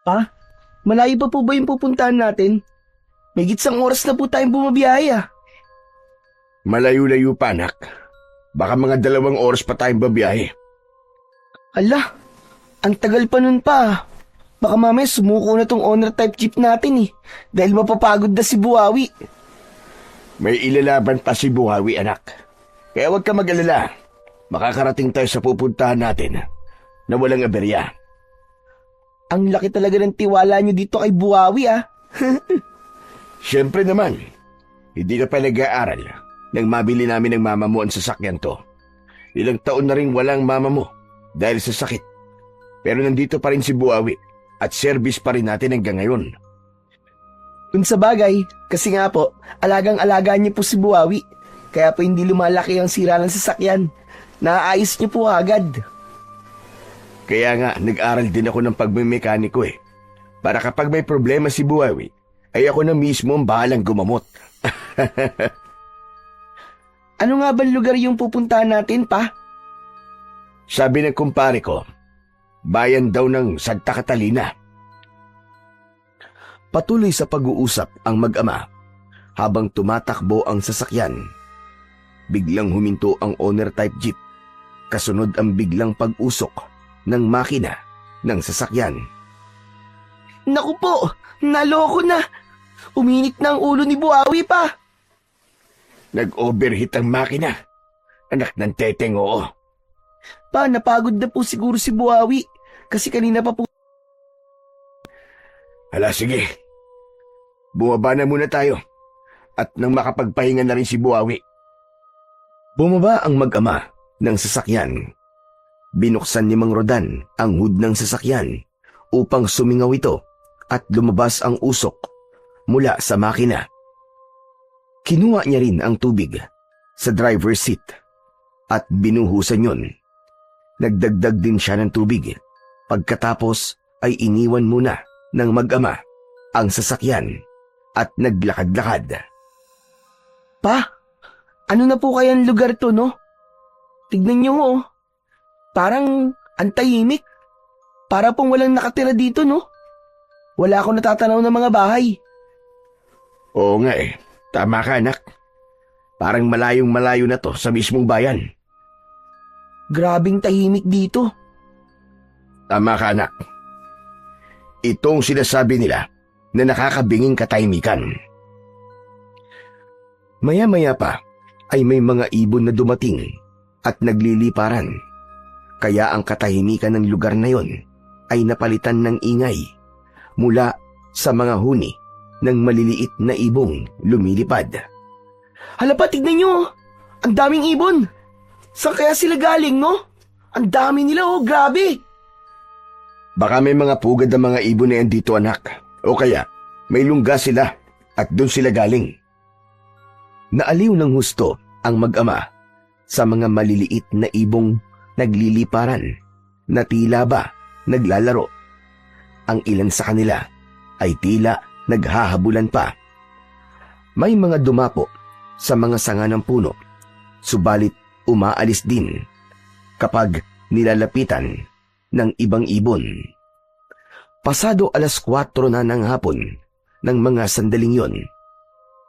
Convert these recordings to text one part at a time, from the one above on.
Pa, malayo pa po ba yung pupuntahan natin? May gitsang oras na po tayong bumabiyahe ah. Malayo-layo pa, anak. Baka mga 2 oras pa tayong babiyahe. Ala, ang tagal pa nun pa ah. Baka mamaya sumuko na tong owner type jeep natin eh. Dahil mapapagod na si Buhawi. May ilalaban pa si Buhawi, anak. Kaya huwag ka mag-alala. Makakarating tayo sa pupuntahan natin na walang aberya. Ang laki talaga ng tiwala nyo dito kay Buhawi ah. Siyempre naman, hindi ka pa nag-aaral nang mabili namin ng mama mo ang sasakyan to. Ilang taon na rin walang mama mo dahil sa sakit. Pero nandito pa rin si Buhawi at service pa rin natin hanggang ngayon. Kung sa bagay, kasi nga po, alagang-alaga niyo po si Buhawi. Kaya po hindi lumalaki ang sira ng sasakyan. Naaayos niyo po agad. Kaya nga, nag-aral din ako ng pagmimekaniko eh. Para kapag may problema si Buhawi, ay ako na mismo ang bahalang gumamot. Ano nga ba lugar yung pupuntahan natin, pa? Sabi ng kumpare ko, bayan daw ng Santa Catalina. Patuloy sa pag-uusap ang mag-ama habang tumatakbo ang sasakyan. Biglang huminto ang owner type jeep. Kasunod ang biglang pag-usok ng makina ng sasakyan. Naku po, naloko na. Uminit na ang ulo ni Buhawi, pa. Nag-overheat ang makina. Anak ng teteng, oo. Pa, napagod na po siguro si Buhawi. Kasi kanina pa po. Hala, sige. Bumaba na muna tayo. At nang makapagpahinga na rin si Buhawi. Bumaba ang mag-ama ng sasakyan. Binuksan ni Mang Rodan ang hood ng sasakyan upang sumingaw ito at lumabas ang usok mula sa makina. Kinuha niya rin ang tubig sa driver's seat at binuhusan yun. Nagdagdag din siya ng tubig. Pagkatapos ay iniwan muna ng mag-ama ang sasakyan at naglakad-lakad. Pa, ano na po kayang lugar to, no? Tignan niyo oh. Parang antahimik. Para pong walang nakatira dito, no? Wala akong natatanaw ng mga bahay. Oo nga eh. Tama ka, anak. Parang malayong-malayo na to sa mismong bayan. Grabing tahimik dito. Tama ka, anak. Itong sinasabi nila na nakakabinging katahimikan. Maya-maya pa ay may mga ibon na dumating at nagliliparan. Kaya ang katahimikan ng lugar na yon ay napalitan ng ingay mula sa mga huni ng maliliit na ibong lumilipad. Hala pa, tignan nyo. Ang daming ibon. Saan kaya sila galing, no? Ang dami nila, oh, grabe. Baka may mga pugad ng mga ibon na yan dito, anak. O kaya, may lungga sila at doon sila galing. Naaliw ng husto ang mag-ama sa mga maliliit na ibong nagliliparan na tila ba naglalaro. Ang ilan sa kanila ay tila naghahabulan pa. May mga dumapo sa mga sanga ng puno, subalit umaalis din kapag nilalapitan ng ibang ibon. Pasado 4:00 na ng hapon ng mga sandaling yon.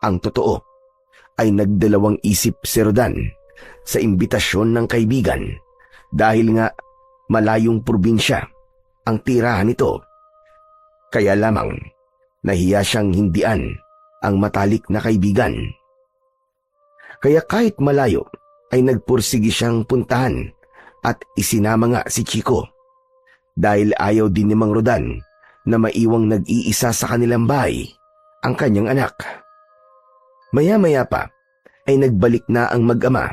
Ang totoo ay nagdalawang isip si Rodan sa imbitasyon ng kaibigan dahil nga malayong probinsya ang tirahan nito. Kaya lamang nahiya siyang hindian ang matalik na kaibigan. Kaya kahit malayo ay nagpursigi siyang puntahan at isinama nga si Chico dahil ayaw din ni Mang Rodan na maiwang nag-iisa sa kanilang bahay ang kanyang anak. Maya-maya pa ay nagbalik na ang mag-ama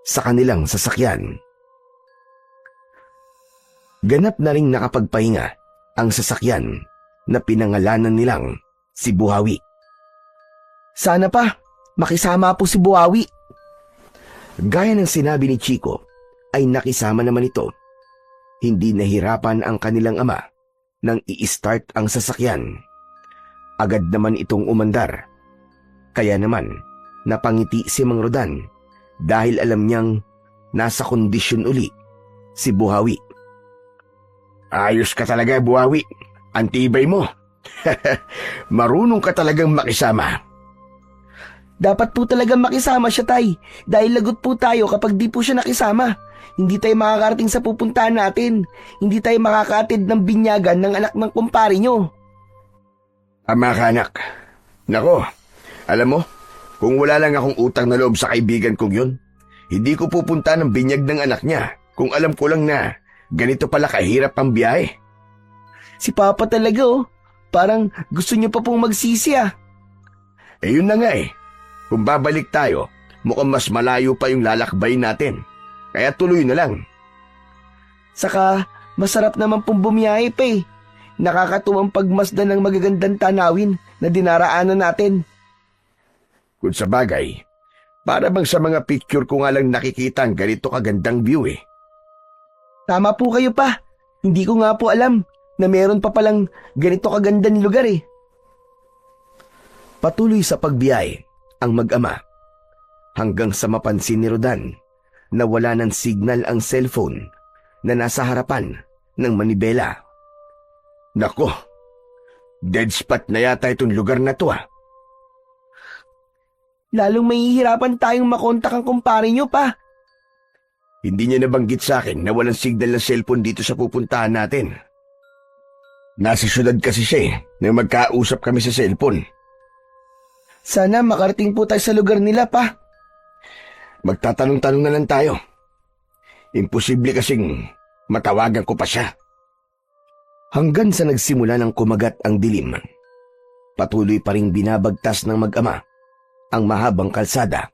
sa kanilang sasakyan. Ganap na ring nakapagpahinga ang sasakyan na pinangalanan nilang si Buhawi. Sana pa, makisama po si Buhawi. Gaya ng sinabi ni Chico, ay nakisama naman ito. Hindi nahirapan ang kanilang ama nang i-start ang sasakyan. Agad naman itong umandar. Kaya naman, napangiti si Mang Rodan dahil alam niyang nasa kondisyon uli si Buhawi. Ayos ka talaga, Buhawi. Antibay mo. Marunong ka talagang makisama. Dapat po talaga makisama siya, Tay. Dahil lagot po tayo kapag di po siya nakisama. Hindi tayo makakarating sa pupuntahan natin. Hindi tayo makakaatid ng binyagan ng anak ng kumpare nyo. Ama ka, anak. Nako, alam mo, kung wala lang akong utang na loob sa kaibigan kong yun, hindi ko pupunta ng binyag ng anak niya kung alam ko lang na ganito pala kahirap ang biyahe. Si Papa talaga oh. Parang gusto niyo pa pong magsisi ah. Eh yun na nga eh. Kung babalik tayo, mukhang mas malayo pa yung lalakbay natin. Kaya tuloy na lang. Saka, masarap naman pong bumiyahe pa eh. Nakakatuwang pagmasdan ng magagandang tanawin na dinaraanan natin. Kung sa bagay, para bang sa mga picture ko nga lang nakikita ang ganito kagandang view eh. Tama po kayo pa. Hindi ko nga po alam na meron pa palang ganito kagandang lugar eh. Patuloy sa pagbiyahe ang mag-ama hanggang sa mapansin ni Rodan na wala ng signal ang cellphone na nasa harapan ng manibela. Nako, dead spot na yata itong lugar na to ah. Lalong mahihirapan tayong makontak ang kumpare nyo pa. Hindi niya nabanggit sa akin na walang signal ng cellphone dito sa pupuntahan natin. Nasa syudad kasi siya eh, nang magkausap kami sa cellphone. Sana makarating po tayo sa lugar nila pa. Magtatanong-tanong na lang tayo. Imposible kasing matawagan ko pa siya. Hanggang sa nagsimula ng kumagat ang dilim, patuloy pa ring binabagtas ng mag-ama ang mahabang kalsada.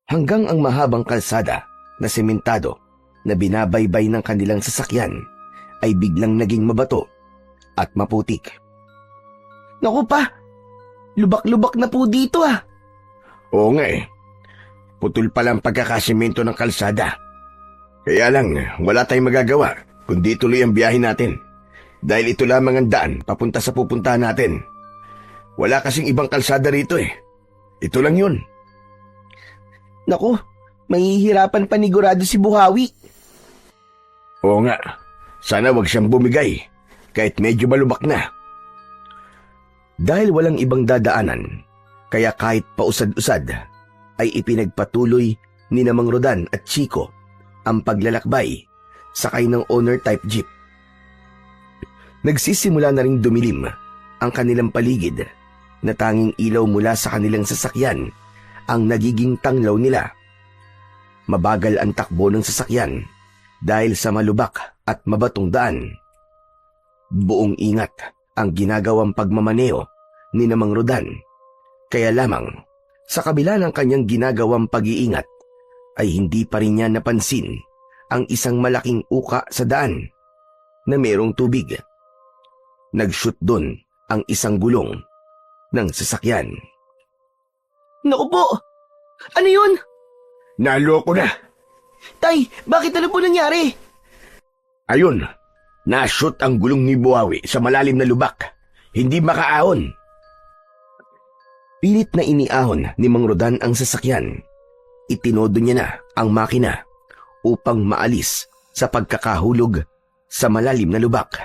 Hanggang ang mahabang kalsada na sementado na binabaybay ng kanilang sasakyan ay biglang naging mabato at maputik. Naku pa, lubak-lubak na po dito ah. Oo nga eh. Putol pa lang pagkakasimento ng kalsada. Kaya lang, wala tayong magagawa kundi tuloy ang biyahe natin. Dahil ito lamang ang daan papunta sa pupuntahan natin. Wala kasing ibang kalsada rito eh. Ito lang yun. Naku, mahihirapan panigurado si Buhawi. Oo nga, sana wag siyang bumigay kahit medyo malubak na. Dahil walang ibang dadaanan, kaya kahit pausad-usad, ay ipinagpatuloy ni Mang Rodan at Chico ang paglalakbay sakay ng owner-type jeep. Nagsisimula na ring dumilim ang kanilang paligid na tanging ilaw mula sa kanilang sasakyan ang nagiging tanglaw nila. Mabagal ang takbo ng sasakyan dahil sa malubak at mabatong daan. Buong ingat ang ginagawang pagmamaneo ni Mang Rodan. Kaya lamang, sa kabila ng kanyang ginagawang pag-iingat, ay hindi pa rin niya napansin ang isang malaking uka sa daan na mayroong tubig. Nag-shoot doon ang isang gulong ng sasakyan. Naku po, ano yun? Naloko na! Tay, bakit ano po nangyari? Ayun, na-shoot ang gulong ni Buhawi sa malalim na lubak. Hindi makaahon. Pilit na iniahon ni Mang Rodan ang sasakyan. Itinodo niya na ang makina upang maalis sa pagkakahulog sa malalim na lubak.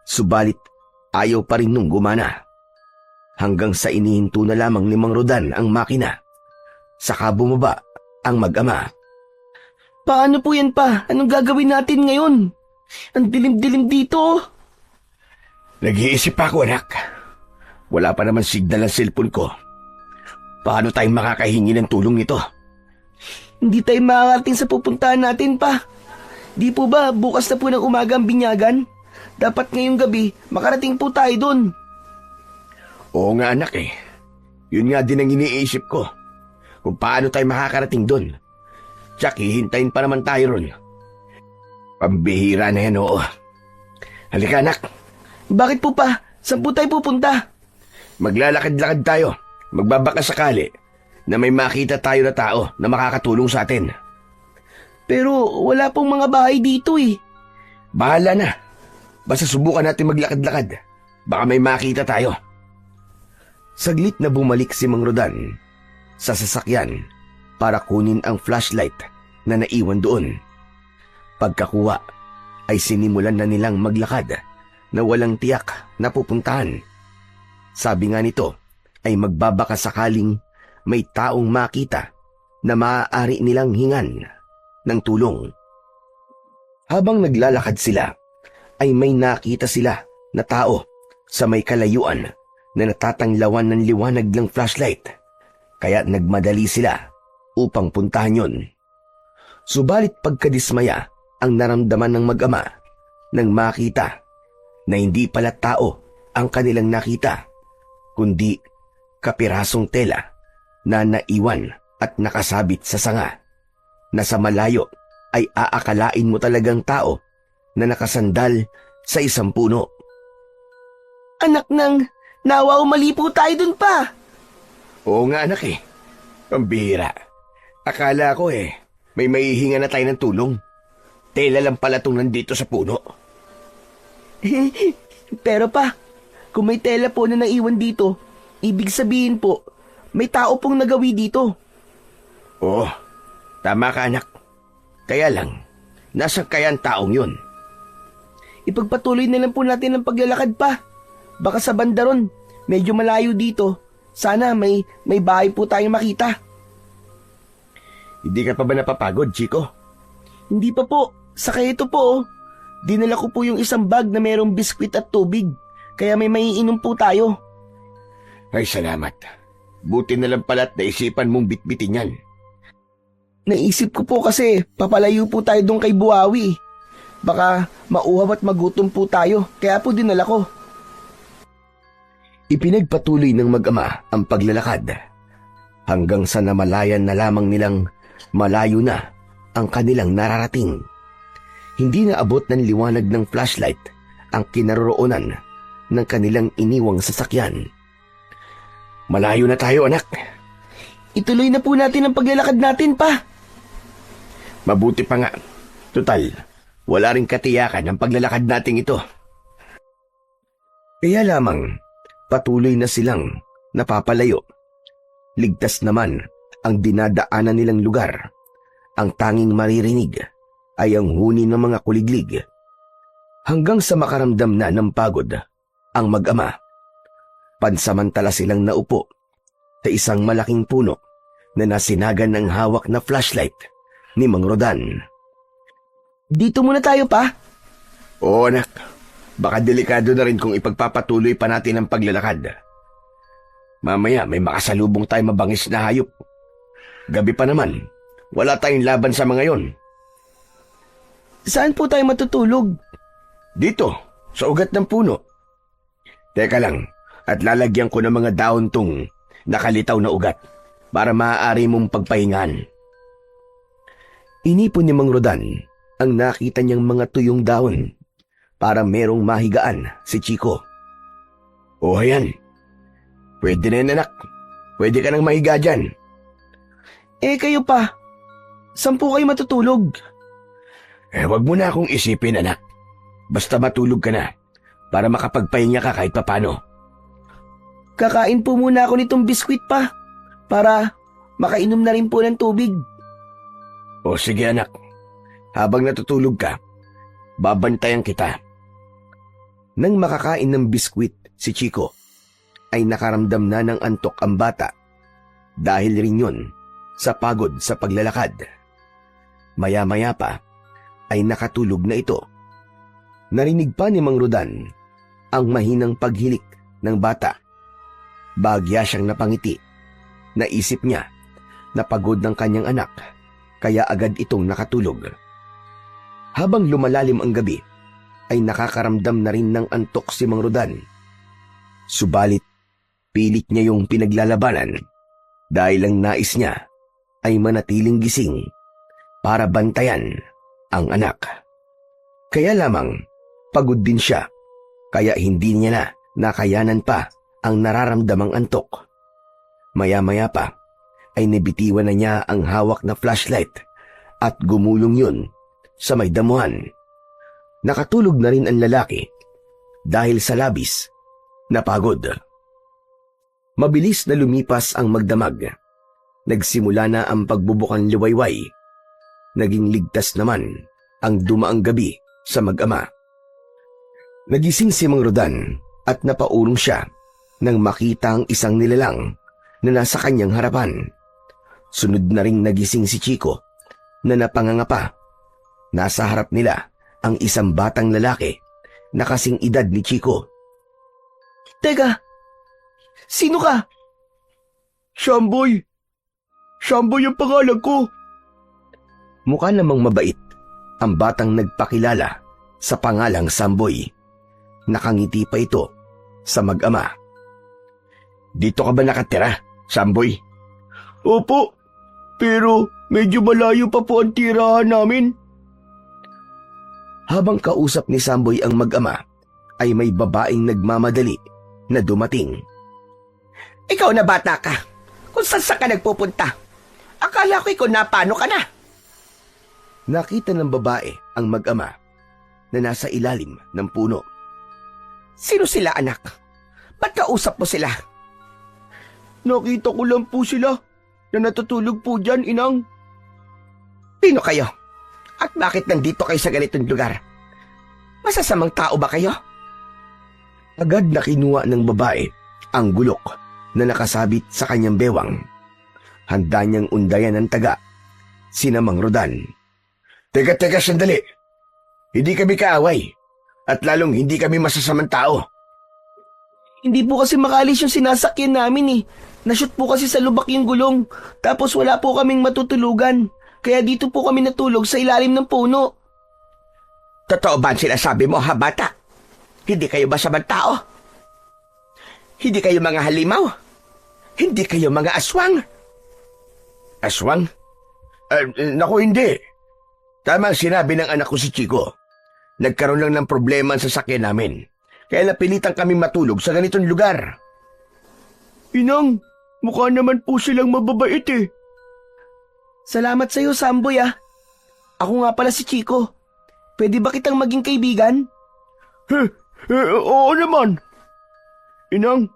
Subalit ayaw pa rin nung gumana. Hanggang sa inihinto na lamang ni Mang Rodan ang makina. Saka bumaba ang mag-ama. Paano po yan pa? Anong gagawin natin ngayon? Ang dilim-dilim dito. Nag-iisip ako, anak. Wala pa naman signal ang cellphone ko. Paano tayong makakahingi ng tulong nito? Hindi tayo makakarating sa pupuntahan natin pa. Di po ba bukas na po ng umaga ang binyagan? Dapat ngayong gabi makarating po tayo doon. Oo nga, anak eh. Yun nga din ang iniisip ko. Kung paano tayo makakarating doon. Tsak, hihintayin pa naman tayo ron. Pambihira na yan, oo. Halika, anak. Bakit po pa? Saan po tayo pupunta? Maglalakad-lakad tayo. Magbabaka sakali na may makita tayo na tao na makakatulong sa atin. Pero wala pong mga bahay dito eh. Bahala na. Basta subukan natin maglakad-lakad. Baka may makita tayo. Saglit na bumalik si Mang Rodan sa sasakyan para kunin ang flashlight na naiwan doon. Pagkakuha ay sinimulan na nilang maglakad na walang tiyak na pupuntahan. Sabi nga nito ay magbabaka sakaling may taong makita na maaari nilang hingan ng tulong. Habang naglalakad sila, ay may nakita sila na tao sa may kalayuan na natatanglawan ng liwanag ng flashlight, kaya nagmadali sila upang puntahan yon. Subalit pagkadismaya ang naramdaman ng mag-ama nang makita na hindi pala tao ang kanilang nakita, kundi kapirasong tela na naiwan at nakasabit sa sanga, na sa malayo ay aakalain mo talagang tao na nakasandal sa isang puno. Anak ng, nawa umali po tayo dun pa. Oo nga anak pambihira. Akala ko may maihinga na tayo ng tulong. Tela lang pala itong nandito sa puno. Pero pa, kung may tela po na naiwan dito, ibig sabihin po, may tao pong nagawi dito. Oo, tama ka anak. Kaya lang, nasa kaya ang taong yun? Ipagpatuloy na lang po natin ang paglalakad pa. Baka sa banda ron, medyo malayo dito. Sana may bahay po tayong makita. Hindi ka pa ba napapagod, Chico? Hindi pa po. Saka ito po, dinala ko po yung isang bag na merong biskwit at tubig. Kaya may maiinom po tayo. Ay, salamat. Buti na lang pala't naisipan mong bitbitin yan. Naisip ko po kasi papalayo po tayo doon kay Buhawi. Baka mauhaw at magutom po tayo, kaya po dinala ko. Ipinagpatuloy ng mag-ama ang paglalakad hanggang sa namalayan na lamang nilang malayo na ang kanilang nararating. Hindi na abot ng liwanag ng flashlight ang kinaroroonan ng kanilang iniwang sasakyan. Malayo na tayo anak. Ituloy na po natin ang paglalakad natin pa. Mabuti pa nga. Tutal, wala ring katiyakan ang paglalakad nating ito. Kaya lamang, patuloy na silang napapalayo. Ligtas naman ang dinadaanan nilang lugar. Ang tanging maririnig ay ang huni ng mga kuliglig. Hanggang sa makaramdam na ng pagod ang mag-ama. Pansamantala silang naupo sa isang malaking puno na nasinagan ng hawak na flashlight ni Mang Rodan. Dito muna tayo pa. Oo anak, baka delikado na rin kung ipagpapatuloy pa natin ang paglalakad. Mamaya may makasalubong tayo mabangis na hayop. Gabi pa naman, wala tayong laban sa mga yon. Saan po tayo matutulog? Dito, sa ugat ng puno. Teka lang, at lalagyan ko ng mga daon tong nakalitaw na ugat para maaari mong pagpahingan. Inipon ni Mang Rodan ang nakita niyang mga tuyong daon para merong mahigaan si Chico. O ayan, pwede na yan anak. Pwede ka nang mahiga dyan. Kayo pa, saan po kayo matutulog? Wag mo na akong isipin anak. Basta matulog ka na para makapagpahinga ka kahit papano. Kakain po muna ako nitong biskwit pa para makainom na rin po ng tubig. O sige anak, habang natutulog ka, babantayan kita. Nang makakain ng biskwit si Chico, ay nakaramdam na ng antok ang bata dahil rin yun sa pagod sa paglalakad. Maya-maya pa ay nakatulog na ito. Narinig pa ni Mang Rodan ang mahinang paghilik ng bata. Bagya siyang napangiti. Naisip niya na pagod ng kanyang anak, kaya agad itong nakatulog. Habang lumalalim ang gabi, ay nakakaramdam na rin ng antok si Mang Rodan. Subalit, pilit niya yung pinaglalabanan dahil ang nais niya ay manatiling gising para bantayan ang anak. Kaya lamang, pagod din siya, kaya hindi niya na nakayanan pa ang nararamdamang antok. Maya-maya pa, ay nabitiwan na niya ang hawak na flashlight at gumulong yun sa may damuhan. Nakatulog na rin ang lalaki dahil sa labis na pagod. Mabilis na lumipas ang magdamag. Nagsimula na ang pagbubukang liwayway. Naging ligtas naman ang dumaang gabi sa mag-ama. Nagising si Mang Rodan at napaurong siya nang makita ang isang nilalang na nasa kanyang harapan. Sunod na ring nagising si Chico na napangangapa. Nasa harap nila ang isang batang lalaki na kasing edad ni Chico. Teka, sino ka? Samboy! Samboy ang pangalan ko! Mukha namang mabait ang batang nagpakilala sa pangalang Samboy. Nakangiti pa ito sa mag-ama. Dito ka ba nakatira, Samboy? Opo, pero medyo malayo pa po ang tirahan namin. Habang kausap ni Samboy ang mag-ama, ay may babaeng nagmamadali na dumating. Ikaw na bata ka. Kung saan ka nagpupunta? Akala ko ikaw na paano ka na? Nakita ng babae ang mag-ama na nasa ilalim ng puno. Sino sila, anak? Ba't kausap mo sila? Nakita ko lang po sila na natutulog po dyan, inang. Sino kayo? At bakit nandito kayo sa ganitong lugar? Masasamang tao ba kayo? Agad na kinuha ng babae ang gulok na nakasabit sa kanyang bewang. Handa niyang undayan ng taga, sina Mang Rodan. Teka, sandali. Hindi kami kaaway at lalong hindi kami masasamang tao. Hindi po kasi makalis yung sinasakyan namin eh. Nashoot po kasi sa lubak yung gulong. Tapos wala po kaming matutulugan. Kaya dito po kami natulog sa ilalim ng puno. Totoo ba ang sinasabi mo, ha, bata? Hindi kayo masamang tao? Hindi kayo mga halimaw? Hindi kayo mga aswang? Aswang? Naku, hindi. Tama ang sinabi ng anak ko si Chico. Nagkaroon lang ng problema ang sasakyan namin. Kaya napilitan kami matulog sa ganitong lugar. Inang, mukha naman po silang mababait eh. Salamat sa'yo, Samboy ah. Ako nga pala si Chico. Pwede ba kitang maging kaibigan? Oo naman. Inang,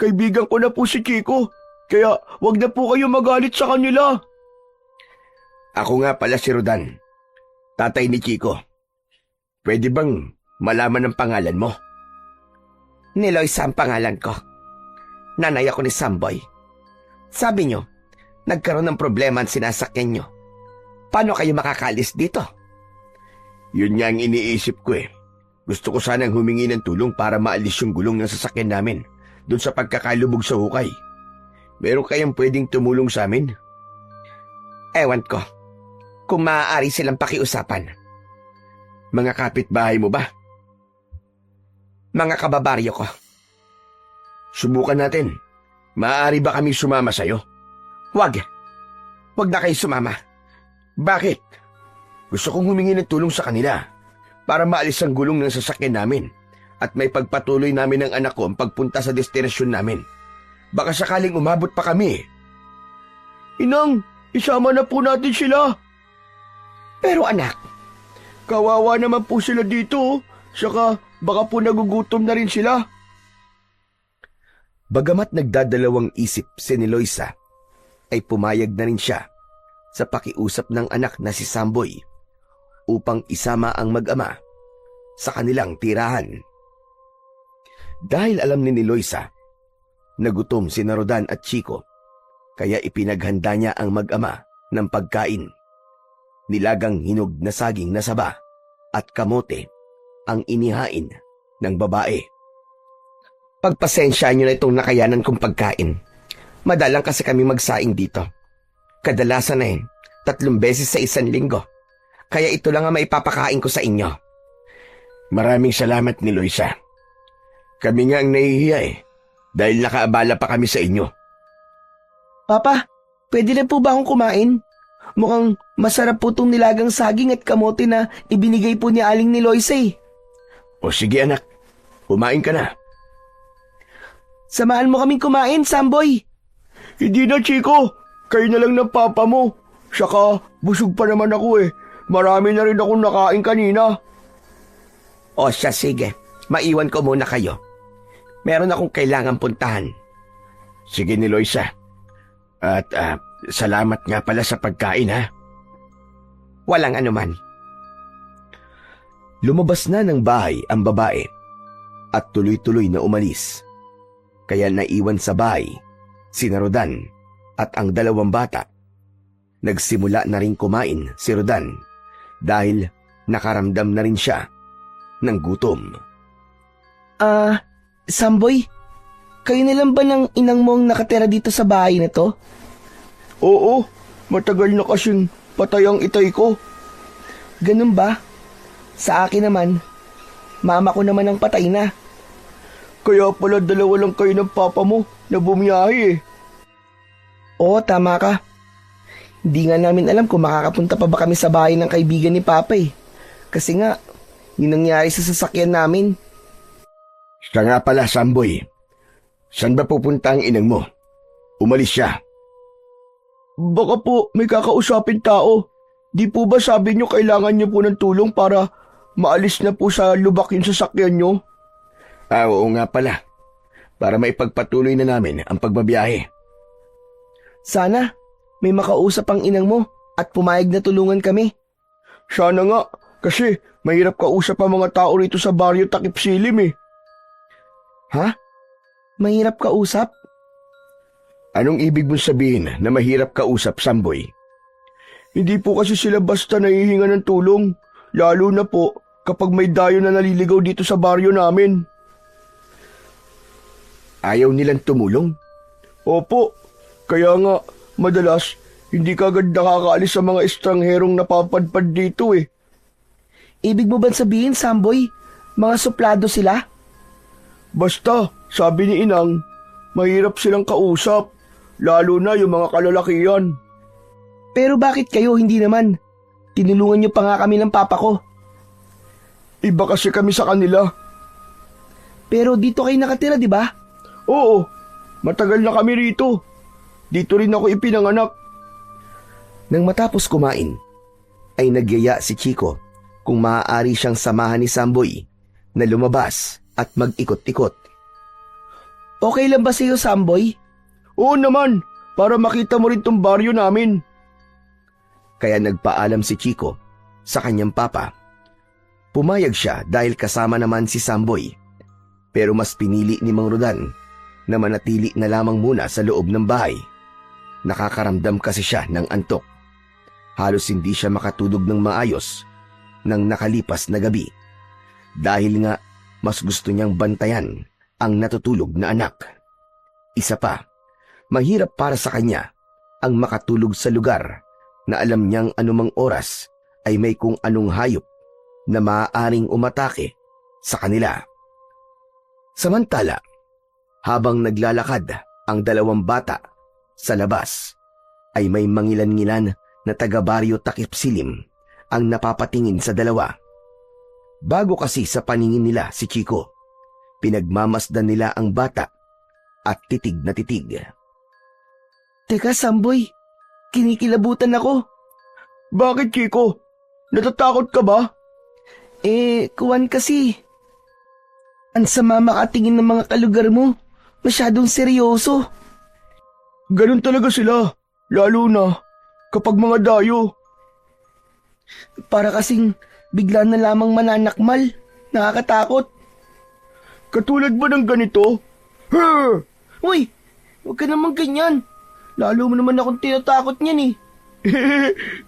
kaibigan ko na po si Chico. Kaya wag na po kayo magalit sa kanila. Ako nga pala si Rodan, tatay ni Chico. Pwede bang malaman ang pangalan mo? Niloisa ang pangalan ko. Nanay ako ni Samboy. Sabi nyo, nagkaroon ng problema ang sinasakyan nyo. Paano kayo makakalis dito? Yun nga ang iniisip ko eh. Gusto ko sanang humingi ng tulong para maalis yung gulong ng sasakyan namin doon sa pagkakalubog sa hukay. Meron kayang pwedeng tumulong sa amin? Ewan ko. Kung maaari silang pakiusapan. Mga kapitbahay mo ba? Mga kababaryo ko. Subukan natin. Maaari ba kami sumama sa'yo? Wag. Wag na kayo sumama. Bakit? Gusto kong humingi ng tulong sa kanila para maalis ang gulong ng sasakyan namin at may pagpatuloy namin ng anak ko ang pagpunta sa destinasyon namin. Baka sakaling umabot pa kami. Inang, isama na po natin sila. Pero anak, kawawa naman po sila dito. Saka baka po nagugutom na rin sila. Bagamat nagdadalawang isip si Niloisa, ay pumayag na rin siya sa pakiusap ng anak na si Samboy upang isama ang mag-ama sa kanilang tirahan. Dahil alam ni Niloisa na gutom si Rodan at Chico, kaya ipinaghanda niya ang mag-ama ng pagkain. Nilagang hinog na saging na saba at kamote ang inihain ng babae. Pagpasensya nyo na itong nakayanan kong pagkain. Madalang kasi kami magsaing dito. Kadalasan na 3 beses sa isang linggo. Kaya ito lang ang maipapakain ko sa inyo. Maraming salamat, Niloisa. Kami nga ang nahihiya dahil nakaabala pa kami sa inyo. Papa, pwede na po ba akong kumain? Mukhang masarap po itong nilagang saging at kamote na ibinigay po ni Aling Niloisa eh. O sige anak, kumain ka na. Samahan mo kaming kumain, Samboy. Hindi na, Chico. Kayo na lang ng papa mo. Saka, busog pa naman ako eh. Marami na rin akong nakain kanina. O siya, sige. Maiwan ko muna kayo. Meron akong kailangan puntahan. Sige, Niloisa. At salamat nga pala sa pagkain, ha? Walang anuman. Lumabas na ng bahay ang babae at tuloy-tuloy na umalis. Kaya naiwan sa bahay sina Rodan at ang 2 bata. Nagsimula na rin kumain si Rodan dahil nakaramdam na rin siya ng gutom. Samboy, kayo na lang ba ng inang mong nakatira dito sa bahay na to? Oo, matagal na kasing patay ang itay ko. Ganun ba? Sa akin naman, mama ko naman ang patay na. Kaya pala 2 lang kayo ng papa mo na bumiyahe eh. Oo, tama ka. Hindi nga namin alam kung makakapunta pa ba kami sa bahay ng kaibigan ni Papa eh. Kasi nga, yun nangyari sa sasakyan namin. Siya nga pala, Samboy. Saan ba pupunta ang inang mo? Umalis siya. Baka po may kakausapin tao. Di po ba sabi niyo kailangan niyo po ng tulong para maalis na po sa lubak yung sasakyan niyo? Oo nga pala. Para maipagpatuloy na namin ang pagbabiyahe. Sana may makausap ang inang mo at pumayag na tulungan kami. Sana nga, kasi mahirap kausap ang mga tao rito sa baryo Takip Silim eh. Ha? Mahirap kausap? Anong ibig mong sabihin na mahirap kausap, Samboy? Hindi po kasi sila basta nahihinga ng tulong, lalo na po kapag may dayo na naliligaw dito sa baryo namin. Ayaw nilang tumulong? Opo, kaya nga madalas hindi kagad nakakaalis sa mga estrangherong napapadpad dito eh. Ibig mo ba sabihin, Samboy, mga suplado sila? Basta, sabi ni Inang, mahirap silang kausap, lalo na yung mga kalalakihan. Pero bakit kayo hindi naman? Tinulungan niyo pa nga kami ng papa ko. Iba kasi kami sa kanila. Pero dito kayo nakatira, di ba? Oo, matagal na kami rito. Dito rin ako ipinanganak. Nang matapos kumain, ay nagyaya si Chico kung maaari siyang samahan ni Samboy na lumabas at mag-ikot-ikot. Okay lang ba sa'yo, Samboy? Oo naman, para makita mo rin tong baryo namin. Kaya nagpaalam si Chico sa kanyang papa. Pumayag siya dahil kasama naman si Samboy. Pero mas pinili ni Mang Rodan na manatili na lamang muna sa loob ng bahay. Nakakaramdam kasi siya ng antok. Halos hindi siya makatulog ng maayos ng nakalipas na gabi. Dahil nga mas gusto niyang bantayan ang natutulog na anak. Isa pa, mahirap para sa kanya ang makatulog sa lugar na alam niyang anumang oras ay may kung anong hayop na maaaring umatake sa kanila. Samantala, habang naglalakad ang 2 bata sa labas, ay may mangilan-ngilan na taga-baryo Takip Silim ang napapatingin sa 2. Bago kasi sa paningin nila si Chico, pinagmamasdan nila ang bata at titig na titig. Teka, Samboy, kinikilabutan ako. Bakit, Chico? Natatakot ka ba? Kuwan kasi. Ang sama makatingin ng mga kalugar mo. Masyadong seryoso. Ganun talaga sila, lalo na kapag mga dayo. Para kasing bigla na lamang mananakmal. Nakakatakot. Katulad ba ng ganito? Uy, huwag ka naman ganyan. Lalo mo naman akong tinatakot niyan eh.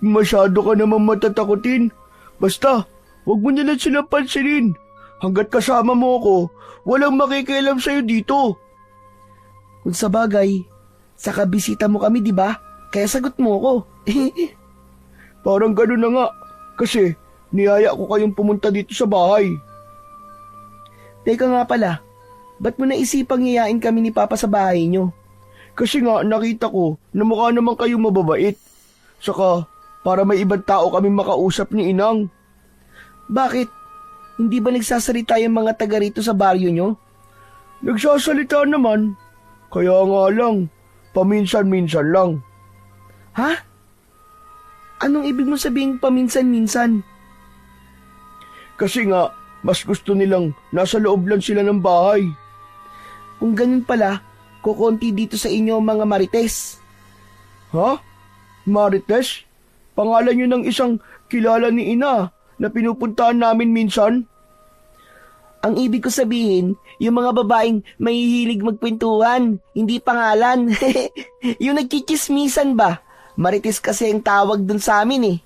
Masyado ka naman matatakotin. Basta, huwag mo nilang sila pansinin. Hanggat kasama mo ako, walang makikialam sa'yo dito. Kung sa bagay, sa kabisita mo kami, di ba? Kaya sagot mo ako. Parang gano'n na nga, kasi niyaya ko kayong pumunta dito sa bahay. Teka nga pala, ba't mo naisipang yayain kami ni Papa sa bahay nyo? Kasi nga nakita ko na mukha naman kayong mababait. Saka, para may ibang tao kami makausap ni Inang. Bakit? Hindi ba nagsasalita yung mga taga rito sa baryo nyo? Nagsasalita naman. Kaya nga lang, paminsan-minsan lang. Ha? Anong ibig mo sabihin paminsan-minsan? Kasi nga, mas gusto nilang nasa loob lang sila ng bahay. Kung ganun pala, kukonti dito sa inyo mga marites. Ha? Marites? Pangalan yun ng isang kilala ni Ina na pinupuntahan namin minsan? Ang ibig ko sabihin, yung mga babaeng mahihilig magkwentuhan, hindi pangalan. Yung nagchichismisan ba? Marites kasi ang tawag dun sa amin eh.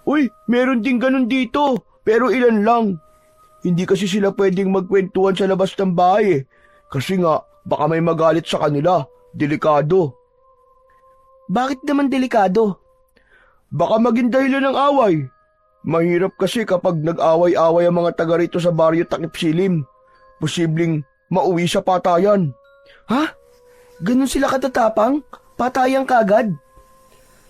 Uy, meron din ganun dito, pero ilan lang. Hindi kasi sila pwedeng magkwentuhan sa labas ng bahay eh. Kasi nga, baka may magalit sa kanila. Delikado. Bakit naman delikado? Baka maging dahilan ng away. Mahirap kasi kapag nag-away-away ang mga taga rito sa baryo Takip Silim. Posibleng mauwi sa patayan. Ha? Ganun sila katatapang? Patayang kagad?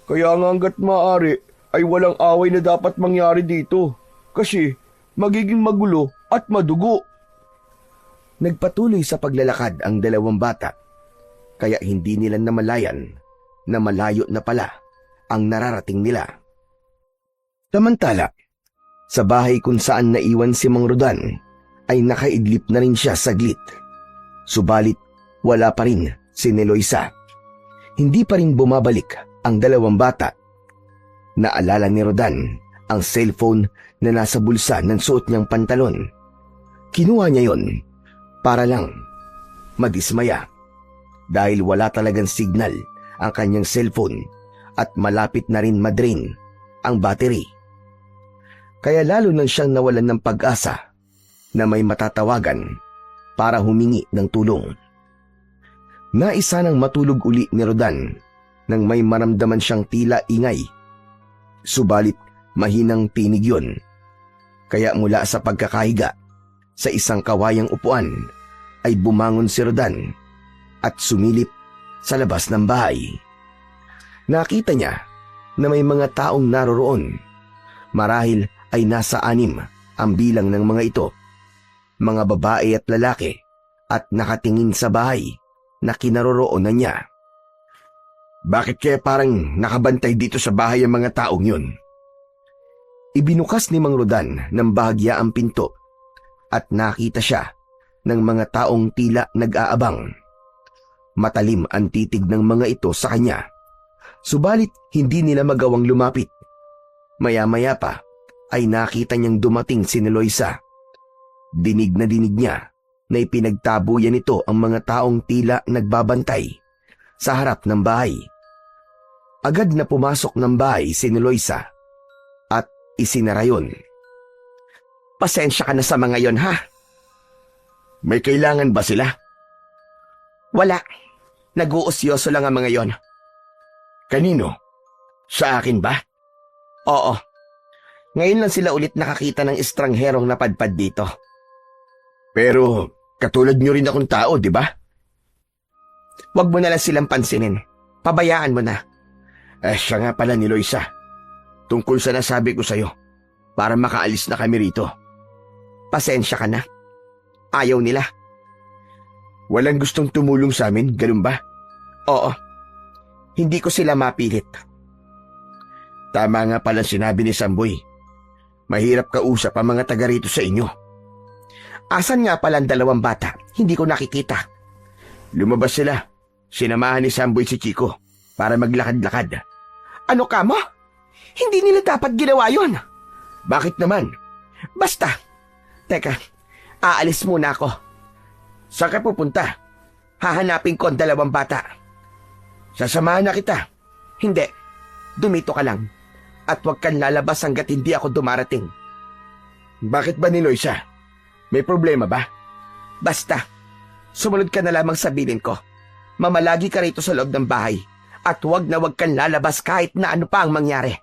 Kaya nga hanggat maaari ay walang away na dapat mangyari dito. Kasi magiging magulo at madugo. Nagpatuloy sa paglalakad ang dalawang bata. Kaya hindi nila namalayan na malayo na pala ang nararating nila. Samantala, sa bahay kung saan naiwan si Mang Rodan ay nakaidlip na rin siya saglit. Subalit wala pa rin si Neloisa. Hindi pa rin bumabalik ang dalawang bata. Naalala ni Rodan ang cellphone na nasa bulsa ng suot niyang pantalon. Kinuha niya yon para lang madismaya dahil wala talagang signal ang kanyang cellphone at malapit na rin madrain ang battery. Kaya lalo nang siyang nawalan ng pag-asa na may matatawagan para humingi ng tulong. Naisa nang matulog uli ni Rodan nang may maramdaman siyang tila ingay. Subalit mahinang tinig yun. Kaya mula sa pagkakahiga sa isang kawayang upuan ay bumangon si Rodan at sumilip sa labas ng bahay. Nakita niya na may mga taong naroroon. Marahil ay nasa 6 ang bilang ng mga ito. Mga babae at lalaki at nakatingin sa bahay na kinaroroonan niya. Bakit kaya parang nakabantay dito sa bahay ang mga taong yun? Ibinukas ni Mang Rodan ng bahagya ang pinto at nakita siya ng mga taong tila nag-aabang. Matalim ang titig ng mga ito sa kanya. Subalit hindi nila magawang lumapit. Maya-maya pa ay nakita niyang dumating si Neloisa. Dinig niya na ipinagtabuyan nito ang mga taong tila nagbabantay sa harap ng bahay. Agad na pumasok ng bahay si Neloisa at isinara yun. Pasensya ka na sa mga yon, ha? May kailangan ba sila? Wala. Nag-uusyoso lang ang mga yon. Kanino? Sa akin ba? Oo. Ngayon lang sila ulit nakakita ng estrangherong napadpad dito. Pero katulad nyo rin akong tao, di ba? Huwag mo na lang silang pansinin. Pabayaan mo na. Siya nga pala ni Loisa. Tungkol sa nasabi ko sa'yo, para makaalis na kami rito. Pasensya ka na. Ayaw nila. Walang gustong tumulong sa amin, ganun ba? Oo. Hindi ko sila mapilit. Tama nga pala sinabi ni Samboy. Mahirap kausap ang mga taga rito sa inyo. Asan nga pala ang dalawang bata? Hindi ko nakikita. Lumabas sila. Sinamahan ni Samboy si Chico para maglakad-lakad. Ano ka mo? Hindi nila dapat ginawa yon. Bakit naman? Basta. Teka, aalis muna ako. Saan ka pupunta? Hahanapin ko ang dalawang bata. Sasamahan na kita. Hindi. Dumito ka lang. At huwag kang lalabas hanggat hindi ako dumarating. Bakit ba ni Loisa? May problema ba? Basta. Sumunod ka na lamang sa bilin ko. Mamalagi ka rito sa loob ng bahay. At huwag na huwag kang lalabas kahit na ano pa ang mangyari.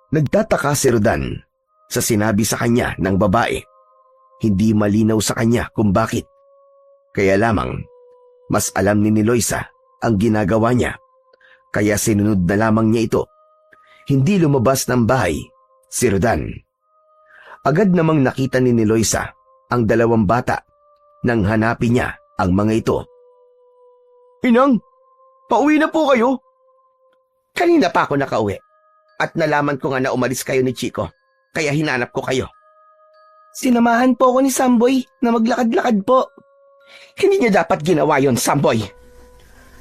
Nagtataka si Rodan sa sinabi sa kanya ng babae. Hindi malinaw sa kanya kung bakit. Kaya lamang, mas alam ni Loisa ang ginagawa niya. Kaya sinunod na lamang niya ito. Hindi lumabas ng bahay si Rodan. Agad namang nakita ni Loisa ang dalawang bata nang hanapin niya ang mga ito. Inang, pauwi na po kayo? Kanina pa ako nakauwi at nalaman ko nga na umalis kayo ni Chico, kaya hinanap ko kayo. Sinamahan po ako ni Samboy na maglakad-lakad po. Hindi niya dapat ginawa yon, Samboy.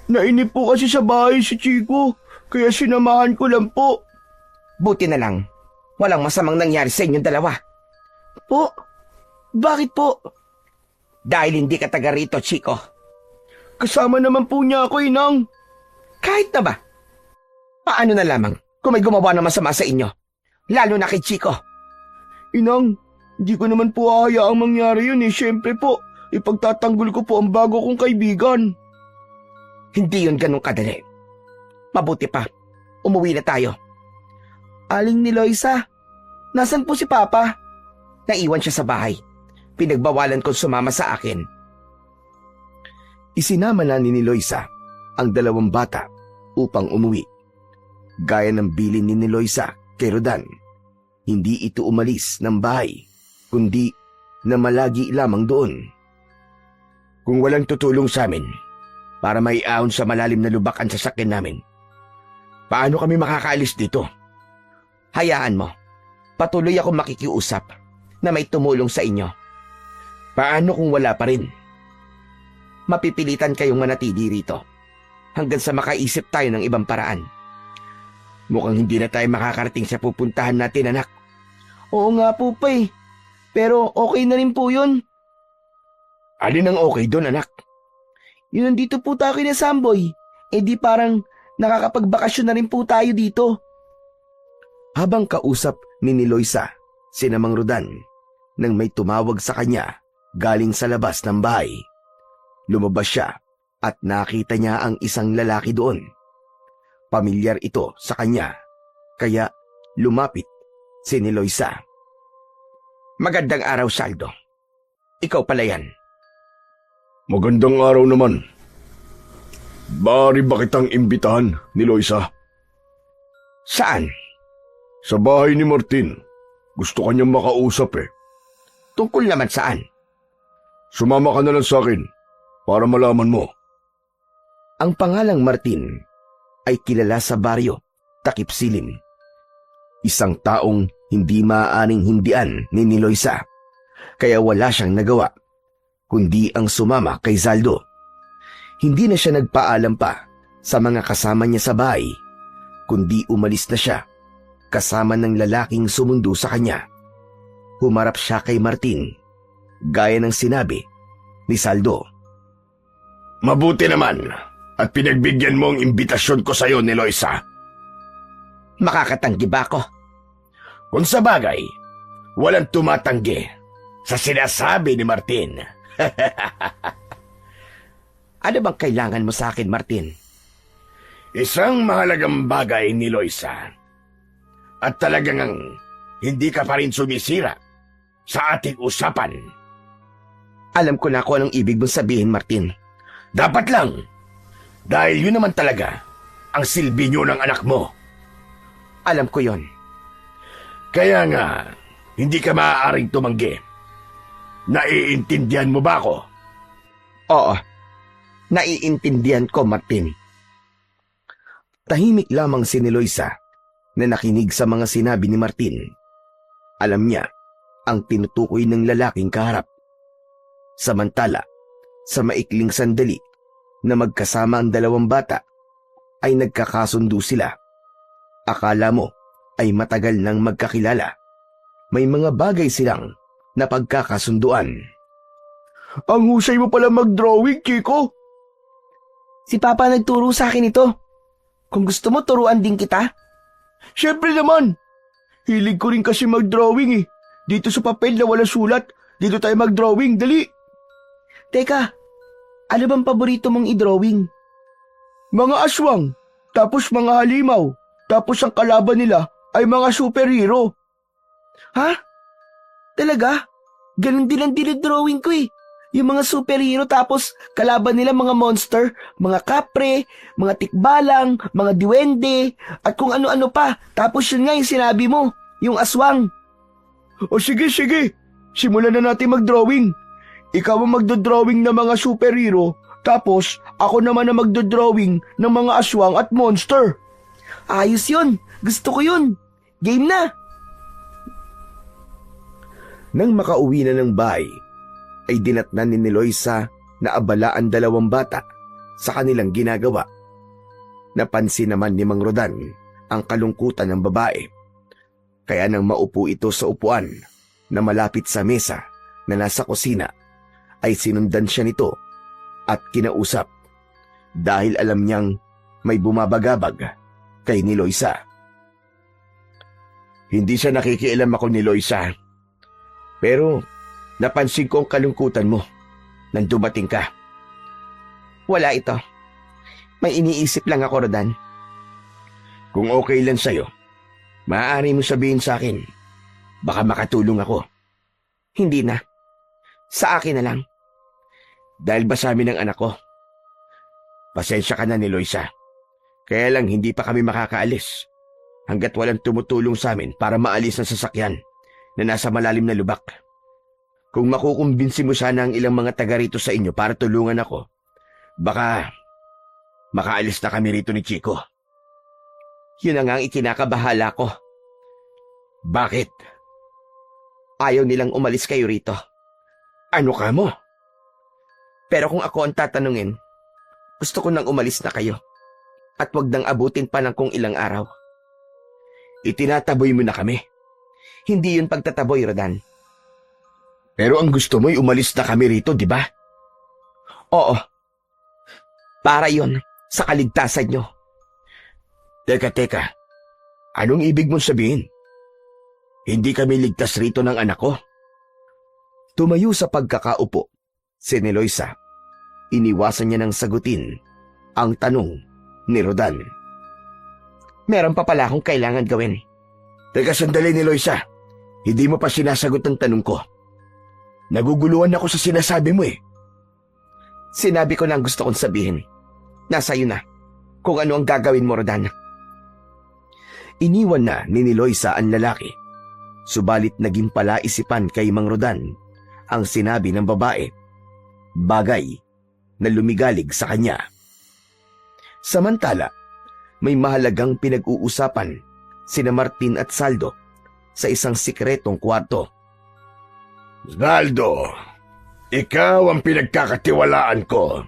Nainip po kasi sa bahay si Chico, kaya sinamahan ko lang po. Buti na lang. Walang masamang nangyari sa inyong dalawa. Po? Bakit po? Dahil hindi ka taga rito, Chico. Kasama naman po niya ako, Inang. Kahit na ba? Paano na lamang kung may gumawa ng masama sa inyo? Lalo na kay Chico. Inang, hindi ko naman po hahayaang mangyari yun eh. Siyempre po, ipagtatanggol ko po ang bago kong kaibigan. Hindi yun ganun kadali. Mabuti pa, umuwi na tayo. Aling ni Loisa, nasan po si Papa? Naiwan siya sa bahay. Pinagbawalan kong sumama sa akin. Isinama na ni Loisa ang dalawang bata upang umuwi. Gaya ng bilin ni Loisa kay Rodan, hindi ito umalis ng bahay, kundi na malagi lamang doon. Kung walang tutulong sa amin para maiahon sa malalim na lubak ang sasakyan namin, paano kami makakaalis dito? Hayaan mo, patuloy ako makikiusap na may tumulong sa inyo. Paano kung wala pa rin? Mapipilitan kayong manatili rito hanggang sa makaisip tayo ng ibang paraan. Mukhang hindi na tayo makakarating sa pupuntahan natin, anak. Oo nga po pa eh. Pero okay na rin po yun. Alin ang okay doon, anak? Yun nandito po tayo kina Samboy. Eh di parang nakakapagbakasyon na rin po tayo dito. Habang kausap ni Loisa si Mang Rodan nang may tumawag sa kanya galing sa labas ng bahay. Lumabas siya at nakita niya ang isang lalaki doon. Pamilyar ito sa kanya, kaya lumapit si Loisa. Magandang araw, Saldo. Ikaw pala yan. Magandang araw naman. Bari ba kitang imbitahan ni Loisa? Saan? Sa bahay ni Martin. Gusto kanyang makausap eh. Tungkol naman saan? Sumama ka na lang sa akin para malaman mo. Ang pangalang Martin ay kilala sa baryo, Takip Silim. Isang taong hindi maaaring hindian ni Loisa, kaya wala siyang nagawa, kundi ang sumama kay Zaldo. Hindi na siya nagpaalam pa sa mga kasama niya sa bahay, kundi umalis na siya kasama ng lalaking sumundo sa kanya. Humarap siya kay Martin, gaya ng sinabi ni Zaldo. Mabuti naman at pinagbigyan mo ang imbitasyon ko sa iyo ni Loisa. Makakatanggi ba ako? Kung sa bagay, walang tumatanggi sa sinasabi ni Martin. Ano bang kailangan mo sa akin, Martin? Isang mahalagang bagay ni Loisa. At talagang hindi ka pa rin sumisira sa ating usapan. Alam ko na kung anong ibig mong sabihin, Martin. Dapat lang. Dahil yun naman talaga ang silbi nyo ng anak mo. Alam ko yon. Kaya nga, hindi ka maaaring tumanggi. Naiintindihan mo ba ako? Oo. Naiintindihan ko, Martin. Tahimik lamang si Loisa na nakinig sa mga sinabi ni Martin. Alam niya ang tinutukoy ng lalaking kaharap. Samantala, sa maikling sandali na magkasama ang dalawang bata, ay nagkakasundo sila. Akala mo ay matagal nang magkakilala. May mga bagay silang napagkakasunduan. Ang husay mo pala mag-drawing, Chico. Si Papa nagturo sa akin ito. Kung gusto mo, turuan din kita. Siyempre naman. Hilig ko rin kasi mag-drawing eh. Dito sa papel na wala sulat, dito tayo mag-drawing, dali. Teka, ano bang paborito mong i-drawing? Mga aswang, tapos mga halimaw, tapos ang kalaban nila ay mga superhero. Ha? Talaga? Ganun din ang dinidrawing ko eh. Yung mga superhero tapos kalaban nila mga monster, mga kapre, mga tikbalang, mga diwende, at kung ano-ano pa. Tapos yun nga yung sinabi mo, yung aswang. O sige, simulan na natin mag-drawing. Ikaw ang magdodrawing ng mga superhero, tapos ako naman ang magdodrawing ng mga aswang at monster. Ayos yun, gusto ko yun. Game na. Nang makauwi na ng bahay, ay dinatnan ni Loisa na abala ang dalawang bata sa kanilang ginagawa. Napansin naman ni Mang Rodan ang kalungkutan ng babae. Kaya nang maupo ito sa upuan na malapit sa mesa na nasa kusina, ay sinundan siya nito at kinausap dahil alam niyang may bumabagabag kay ni Loisa. Hindi siya nakikialam ako ni Loisa, pero napansin ko ang kalungkutan mo nang dumating ka. Wala ito. May iniisip lang ako, Rodan. Kung okay lang sa'yo, maaari mo sabihin sa akin. Baka makatulong ako. Hindi na. Sa akin na lang. Dahil ba sa amin ng anak ko? Pasensya ka na ni Loisa. Kaya lang hindi pa kami makakaalis hanggat walang tumutulong sa amin para maalis ang sasakyan na nasa malalim na lubak. Kung makukumbinsi mo sana ang ilang mga taga rito sa inyo para tulungan ako, baka makaalis na kami rito ni Chico. Yun na nga ang ikinakabahala ko. Bakit? Ayaw nilang umalis kayo rito. Ano ka mo? Pero kung ako ang tatanungin, gusto ko nang umalis na kayo. At wag nang abutin pa ng kung ilang araw. Itinataboy mo na kami. Hindi yun pagtataboy, Rodan. Pero ang gusto mo'y umalis na kami rito, di ba? Oo. Para yun sa kaligtasan nyo. Teka. Anong ibig mong sabihin? Hindi kami ligtas rito ng anak ko? Tumayo sa pagkakaupo si Loisa. Iniwasan niya ng sagutin ang tanong ni Rodan. Meron pa pala akong kailangan gawin. Teka sandali ni Loisa. Hindi mo pa sinasagot ang tanong ko. Naguguluhan ako sa sinasabi mo eh. Sinabi ko na ang gusto kong sabihin. Nasa iyo na kung ano ang gagawin mo, Rodan. Iniwan na ni Loisa ang lalaki. Subalit naging palaisipan kay Mang Rodan ang sinabi ng babae. Bagay na lumigalig sa kanya. Samantala, may mahalagang pinag-uusapan sina Martin at Saldo sa isang sikretong kwarto. Saldo, ikaw ang pinagkakatiwalaan ko.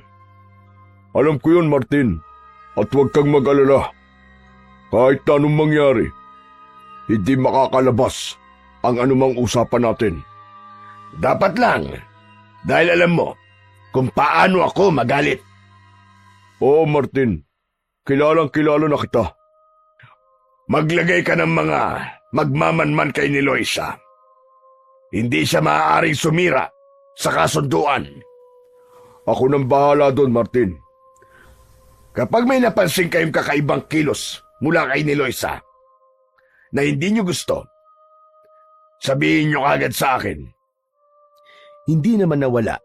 Alam ko yun, Martin. At huwag kang mag-alala. Kahit anong mangyari, hindi makakalabas ang anumang usapan natin. Dapat lang, dahil alam mo kung paano ako magalit. Oo, Martin. Kilalang-kilala na kita. Maglagay ka ng mga magmamanman kay ni Loisa. Hindi siya maaaring sumira sa kasunduan. Ako nang bahala doon, Martin. Kapag may napansin kayong kakaibang kilos mula kay ni Loisa na hindi niyo gusto, sabihin niyo agad sa akin. Hindi naman nawala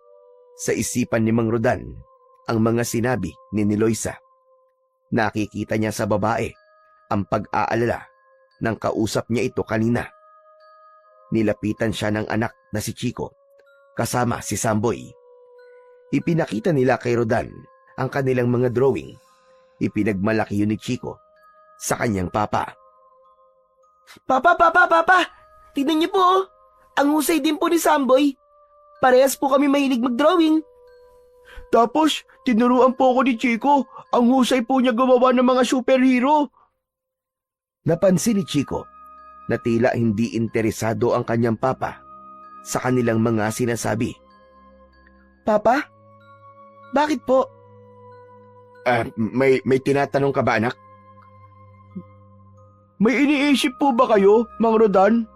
sa isipan ni Mang Rodan ang mga sinabi ni Loisa. Nakikita niya sa babae ang pag-aalala ng kausap niya ito kanina. Nilapitan siya ng anak na si Chico kasama si Samboy. Ipinakita nila kay Rodan ang kanilang mga drawing. Ipinagmalaki yun ni Chico sa kanyang papa. Papa! Tignan niyo po, oh. Ang husay din po ni Samboy. Parehas po kami mahilig mag-drawing. Tapos, tinuruan po ako ni Chico. Ang husay po niya gumawa ng mga superhero. Napansin ni Chico na tila hindi interesado ang kanyang papa sa kanilang mga sinasabi. Papa? Bakit po? May tinatanong ka ba, anak? May iniisip po ba kayo, Mang Rodan?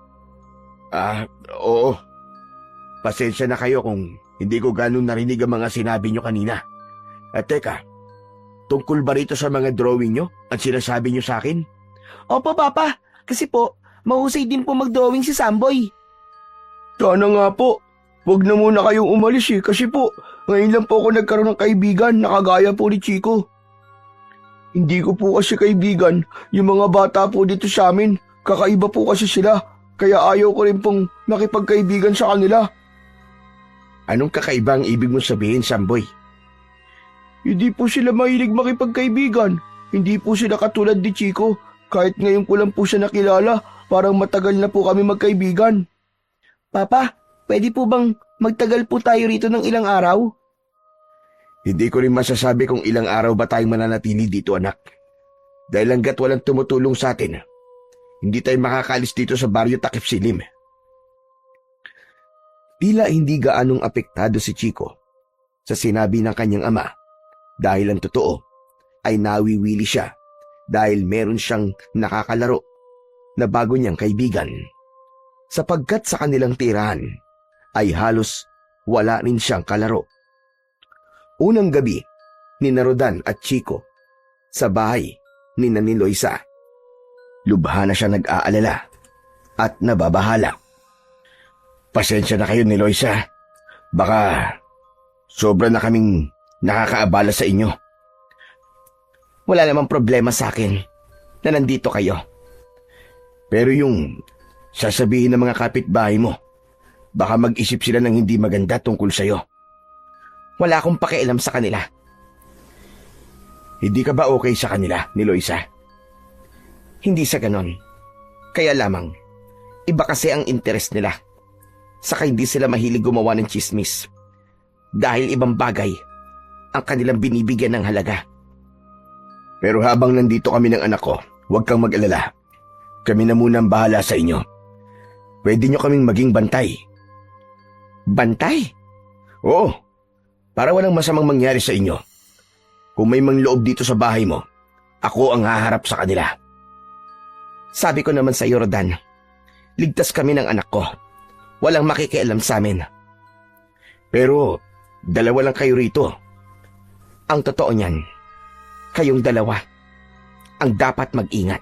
Oo. Pasensya na kayo kung hindi ko ganun narinig ang mga sinabi nyo kanina. At teka, tungkol ba rito sa mga drawing nyo at sinasabi nyo sa akin? Opo, Papa. Kasi po, mahusay din po mag-drawing si Samboy. Sana nga po. Huwag na muna kayong umalis kasi po, ngayon lang po ako nagkaroon ng kaibigan na kagaya po ni Chico. Hindi ko po kasi kaibigan yung mga bata po dito sa amin. Kakaiba po kasi sila, kaya ayaw ko rin pong makipagkaibigan sa kanila. Anong kakaiba ang ibig mong sabihin, Samboy? Hindi po sila mahilig makipagkaibigan. Hindi po sila katulad ni Chico. Kahit ngayon ko lang po siya nakilala, parang matagal na po kami magkaibigan. Papa, pwede po bang magtagal po tayo rito ng ilang araw? Hindi ko rin masasabi kung ilang araw ba tayong mananatili dito, anak. Dahil hanggat walang tumutulong sa atin, hindi tayo makakaalis dito sa baryo Takip Silim. Tila hindi gaanong apektado si Chico sa sinabi ng kanyang ama dahil ang totoo ay nawiwili siya dahil meron siyang nakakalaro na bago niyang kaibigan. Sapagkat sa kanilang tirahan ay halos wala rin siyang kalaro. Unang gabi ni Rodan at Chico sa bahay ni Loisa. Lubha na siya nag-aalala at nababahala. Pasensya na kayo ni Loisa. Baka sobra na kaming nakakaabala sa inyo. Wala namang problema sa akin na nandito kayo. Pero yung sasabihin ng mga kapitbahay mo, baka mag-isip sila ng hindi maganda tungkol sa'yo. Wala akong pakialam sa kanila. Hindi ka ba okay sa kanila ni Loisa? Hindi sa ganon. Kaya lamang, iba kasi ang interes nila. Saka hindi sila mahilig gumawa ng chismis. Dahil ibang bagay ang kanilang binibigyan ng halaga. Pero habang nandito kami ng anak ko, huwag kang mag-alala. Kami na muna ang bahala sa inyo. Pwede nyo kaming maging bantay. Bantay? Oo, para walang masamang mangyari sa inyo. Kung may mangloob dito sa bahay mo, ako ang haharap sa kanila. Sabi ko naman sa iyo, Rodan, ligtas kami ng anak ko. Walang makikialam sa amin. Pero dalawa lang kayo rito. Ang totoo niyan, kayong dalawa ang dapat mag-ingat.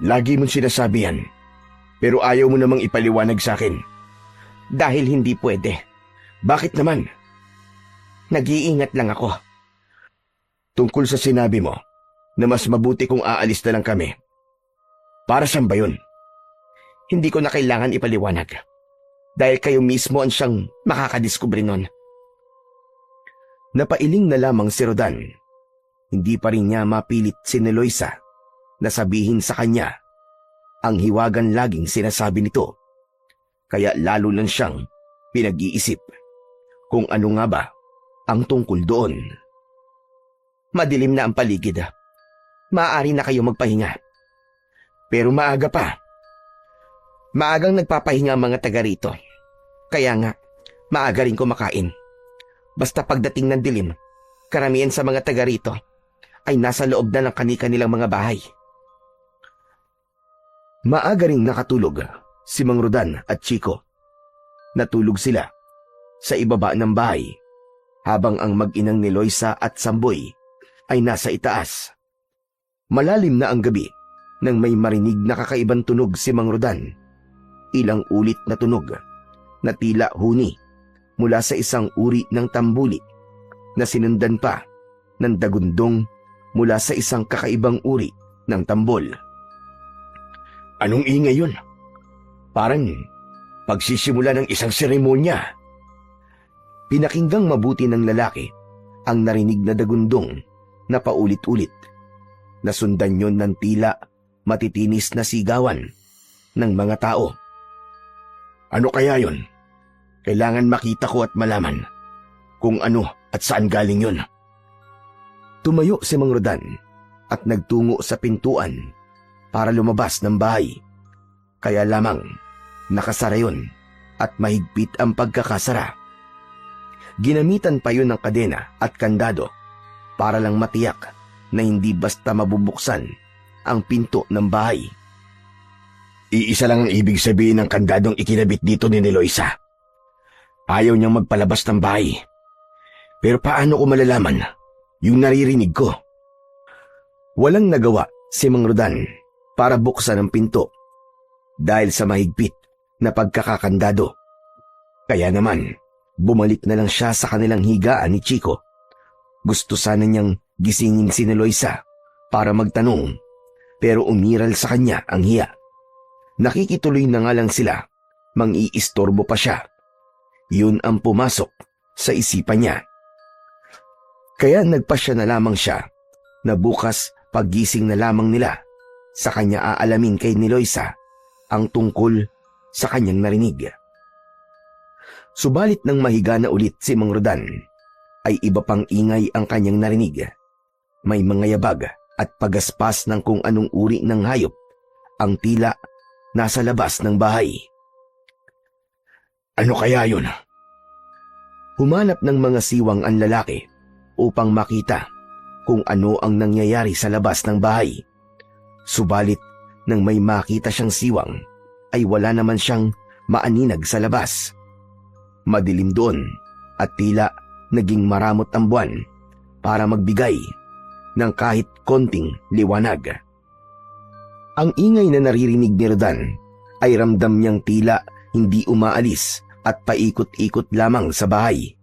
Lagi mong sinasabi yan, pero ayaw mo namang ipaliwanag sa akin. Dahil hindi pwede. Bakit naman? Nag-iingat lang ako. Tungkol sa sinabi mo na mas mabuti kung aalis na lang kami. Para saan ba yun? Hindi ko na kailangan ipaliwanag. Dahil kayo mismo ang siyang makakadiskubre nun. Napailing na lamang si Rodan. Hindi pa rin niya mapilit si Loisa na sabihin sa kanya ang hiwagan laging sinasabi nito. Kaya lalo lang siyang pinag-iisip kung ano nga ba ang tungkol doon. Madilim na ang paligid. Maaari na kayo magpahinga. Pero maaga pa. Maagang nagpapahinga ang mga taga rito. Kaya nga, maaga rin kumakain. Basta pagdating ng dilim, karamihan sa mga taga rito ay nasa loob na ng kani-kanilang mga bahay. Maaga ring nakatulog si Mang Rodan at Chico. Natulog sila sa ibaba ng bahay habang ang mag-inang ni Loisa at Samboy ay nasa itaas. Malalim na ang gabi nang may marinig na kakaibang tunog si Mang Rodan. Ilang ulit na tunog na tila huni mula sa isang uri ng tambuli na sinundan pa ng dagundong mula sa isang kakaibang uri ng tambol. Anong ingay yun? Parang pagsisimula ng isang seremonya. Pinakinggang mabuti ng lalaki ang narinig na dagundong na paulit-ulit. Nasundan yon ng tila matitinis na sigawan ng mga tao. Ano kaya yun? Kailangan makita ko at malaman kung ano at saan galing yun. Tumayo si Mang Rodan at nagtungo sa pintuan para lumabas ng bahay. Kaya lamang nakasara yun at mahigpit ang pagkakasara. Ginamitan pa yun ng kadena at kandado para lang matiyak na hindi basta mabubuksan ang pinto ng bahay. Iisa lang ang ibig sabihin ng kandadong ikinabit dito ni Loisa. Ayaw niyang magpalabas ng bahay. Pero paano ko malalaman yung naririnig ko? Walang nagawa si Mang Rodan para buksan ang pinto dahil sa mahigpit na pagkakakandado. Kaya naman, bumalik na lang siya sa kanilang higaan ni Chico. Gusto sana niyang gisingin si Loisa para magtanong, pero umiral sa kanya ang hiya. Nakikituloy na nga lang sila, mang-iistorbo pa siya. Yun ang pumasok sa isipan niya. Kaya nagpasya na lamang siya na bukas paggising na lamang nila, sa kanya aalamin kay Loisa ang tungkol sa kanyang narinig. Subalit nang mahiga na ulit si Mang Rodan, ay iba pang ingay ang kanyang narinig. May mga yabag at pagaspas ng kung anong uri ng hayop ang tila nasa labas ng bahay. Ano kaya yun? Humanap ng mga siwang ang lalaki upang makita kung ano ang nangyayari sa labas ng bahay. Subalit nang may makita siyang siwang ay wala naman siyang maaninag sa labas. Madilim doon at tila naging maramot ang buwan para magbigay ng kahit konting liwanag. Ang ingay na naririnig ni Rodan ay ramdam niyang tila hindi umaalis at paikot-ikot lamang sa bahay.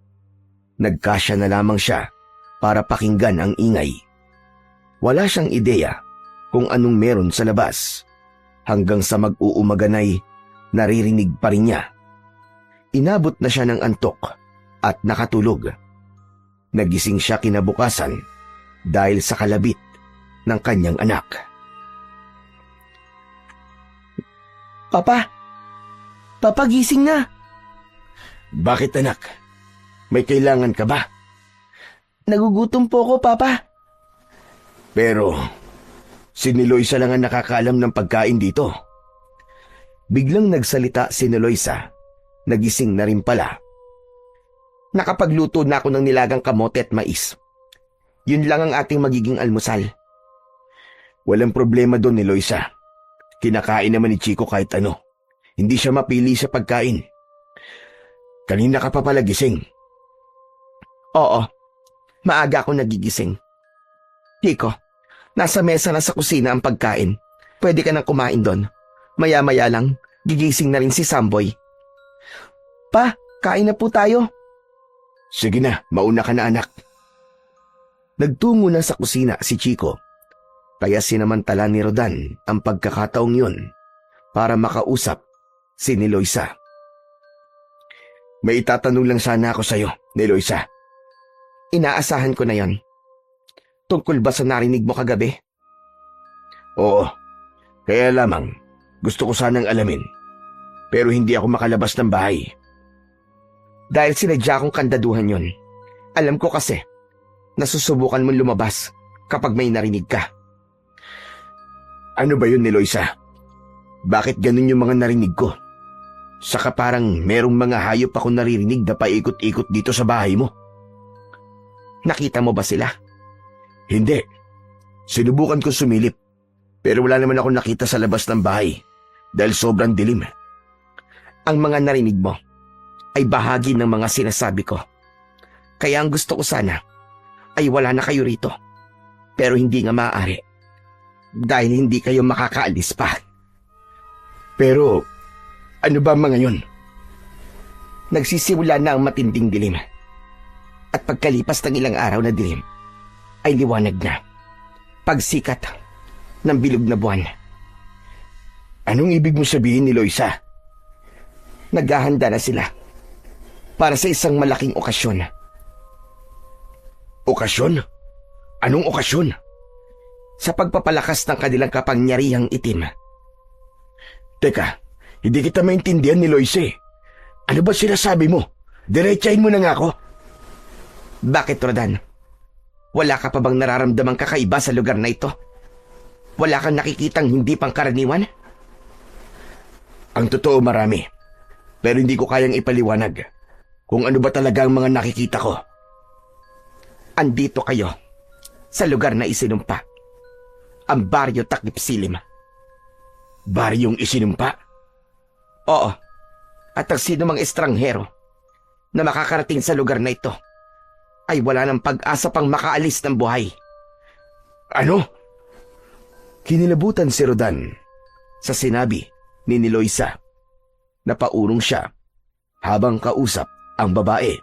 Nagkasya na lamang siya para pakinggan ang ingay. Wala siyang ideya kung anong meron sa labas. Hanggang sa mag-uumaganay, naririnig pa rin niya. Inabot na siya ng antok at nakatulog. Nagising siya kinabukasan dahil sa kalabit ng kanyang anak. Papa! Papa, gising na! Bakit anak? May kailangan ka ba? Nagugutom po ko, Papa. Pero si Niloisa lang ang nakakaalam ng pagkain dito. Biglang nagsalita si Niloisa. Nagising na rin pala. Nakapagluto na ako ng nilagang kamote at mais. Yun lang ang ating magiging almusal. Walang problema doon, Niloisa. Kinakain naman ni Chico kahit ano. Hindi siya mapili sa pagkain. Kanina ka pa pala gising. Oo, maaga ako nagigising. Chico, nasa mesa na sa kusina ang pagkain. Pwede ka nang kumain doon. Maya-maya lang, gigising na rin si Samboy. Pa, kain na po tayo. Sige na, mauna ka na anak. Nagtungo na sa kusina si Chico. Kaya sinamantala ni Rodan ang pagkakataong yun para makausap si Niloisa. May itatanong lang sana ako sa'yo, Niloisa. Inaasahan ko na yon. Tungkol ba sa narinig mo kagabi? Oo, kaya lamang gusto ko sanang alamin. Pero hindi ako makalabas ng bahay. Dahil sinadya kong kandaduhan yon. Alam ko kasi, nasusubukan mong lumabas kapag may narinig ka. Ano ba yun, Niloisa? Bakit ganun yung mga narinig ko? Saka parang merong mga hayop ako naririnig na paikot-ikot dito sa bahay mo. Nakita mo ba sila? Hindi. Sinubukan ko sumilip. Pero wala naman ako nakita sa labas ng bahay dahil sobrang dilim. Ang mga narinig mo ay bahagi ng mga sinasabi ko. Kaya ang gusto ko sana ay wala na kayo rito. Pero hindi nga maaari. Dahil hindi kayo makakaalis pa. Pero ano ba mga yun? Nagsisimula na ang matinding dilim. At pagkalipas ng ilang araw na dilim, ay liwanag na. Pagsikat ng bilog na buwan. Anong ibig mo sabihin, Niloisa? Naghahanda na sila para sa isang malaking okasyon. Okasyon? Anong okasyon? Sa pagpapalakas ng kanilang kapangyarihang itim. Teka, hindi kita maintindihan, Niloisa. Ano ba sinasabi mo? Diretsahin mo na nga ako. Bakit, Rodan? Wala ka pa bang nararamdamang kakaiba sa lugar na ito? Wala kang nakikitang hindi pangkaraniwan? Ang totoo marami. Pero hindi ko kayang ipaliwanag kung ano ba talaga ang mga nakikita ko. Andito kayo sa lugar na isinumpa. Ang Baryo Takip Silim. Baryong isinumpa? Oo. At ang sinumang estranghero na makakarating sa lugar na ito ay wala ng pag-asa pang makaalis ng buhay. Ano? Kinilabutan si Rodan sa sinabi ni Niloisa. Napaurong siya habang kausap ang babae.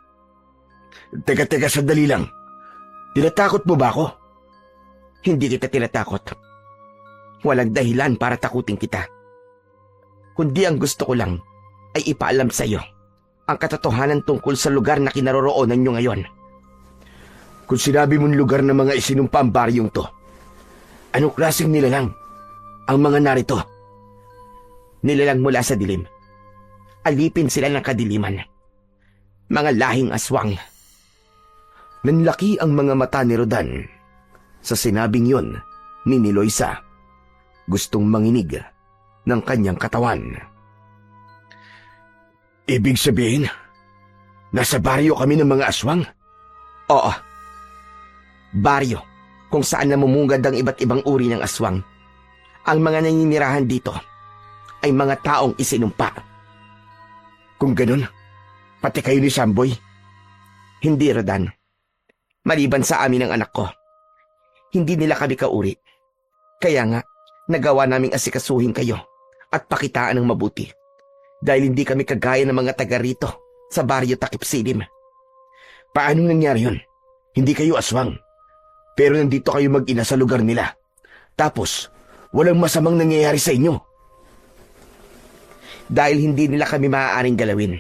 Teka, sandali lang. Tinatakot mo ba ako? Hindi kita tinatakot. Walang dahilan para takutin kita. Kundi ang gusto ko lang ay ipaalam sa iyo ang katotohanan tungkol sa lugar na kinaroroonan nyo ngayon. Kung sinabi mong lugar ng mga isinumpa ang baryong to, anong klaseng nilalang ang mga narito? Nilalang mula sa dilim. Alipin sila ng kadiliman. Mga lahing aswang. Nanlaki ang mga mata ni Rodan sa sinabing yun ni Niloisa. Gustong manginig ng kanyang katawan. Ibig sabihin, nasa baryo kami ng mga aswang? Oo. Baryo, kung saan namumungad ang iba't ibang uri ng aswang. Ang mga naninirahan dito ay mga taong isinumpa. Kung ganun, pati kayo ni Samboy? Hindi, Rodan. Maliban sa amin ng anak ko. Hindi nila kami kauri. Kaya nga, nagawa naming asikasuhin kayo at pakitaan ng mabuti. Dahil hindi kami kagaya ng mga taga rito sa baryo Takip Silim. Paano nangyari yun? Hindi kayo aswang. Pero nandito kayo mag-ina sa lugar nila. Tapos, walang masamang nangyayari sa inyo. Dahil hindi nila kami maaaring galawin.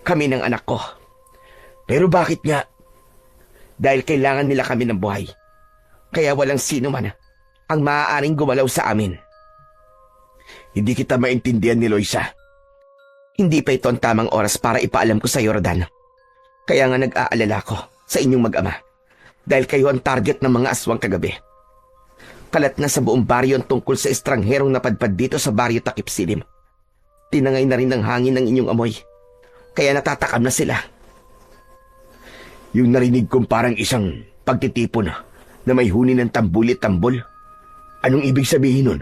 Kami ng anak ko. Pero bakit nga? Dahil kailangan nila kami ng buhay. Kaya walang sino man ang maaaring gumalaw sa amin. Hindi kita maintindihan ni Loisa. Hindi pa ito ang tamang oras para ipaalam ko sa iyo, Rodan. Kaya nga nag-aalala ko sa inyong mag-ama. Dahil kayo ang target ng mga aswang kagabi. Kalat na sa buong baryo ang tungkol sa estrangherong napadpad dito sa baryo Takip Silim. Tinangay na rin ng hangin ng inyong amoy. Kaya natatakam na sila. Yung narinig kong parang isang pagtitipon na may huni ng tambul-tambol. Anong ibig sabihin nun?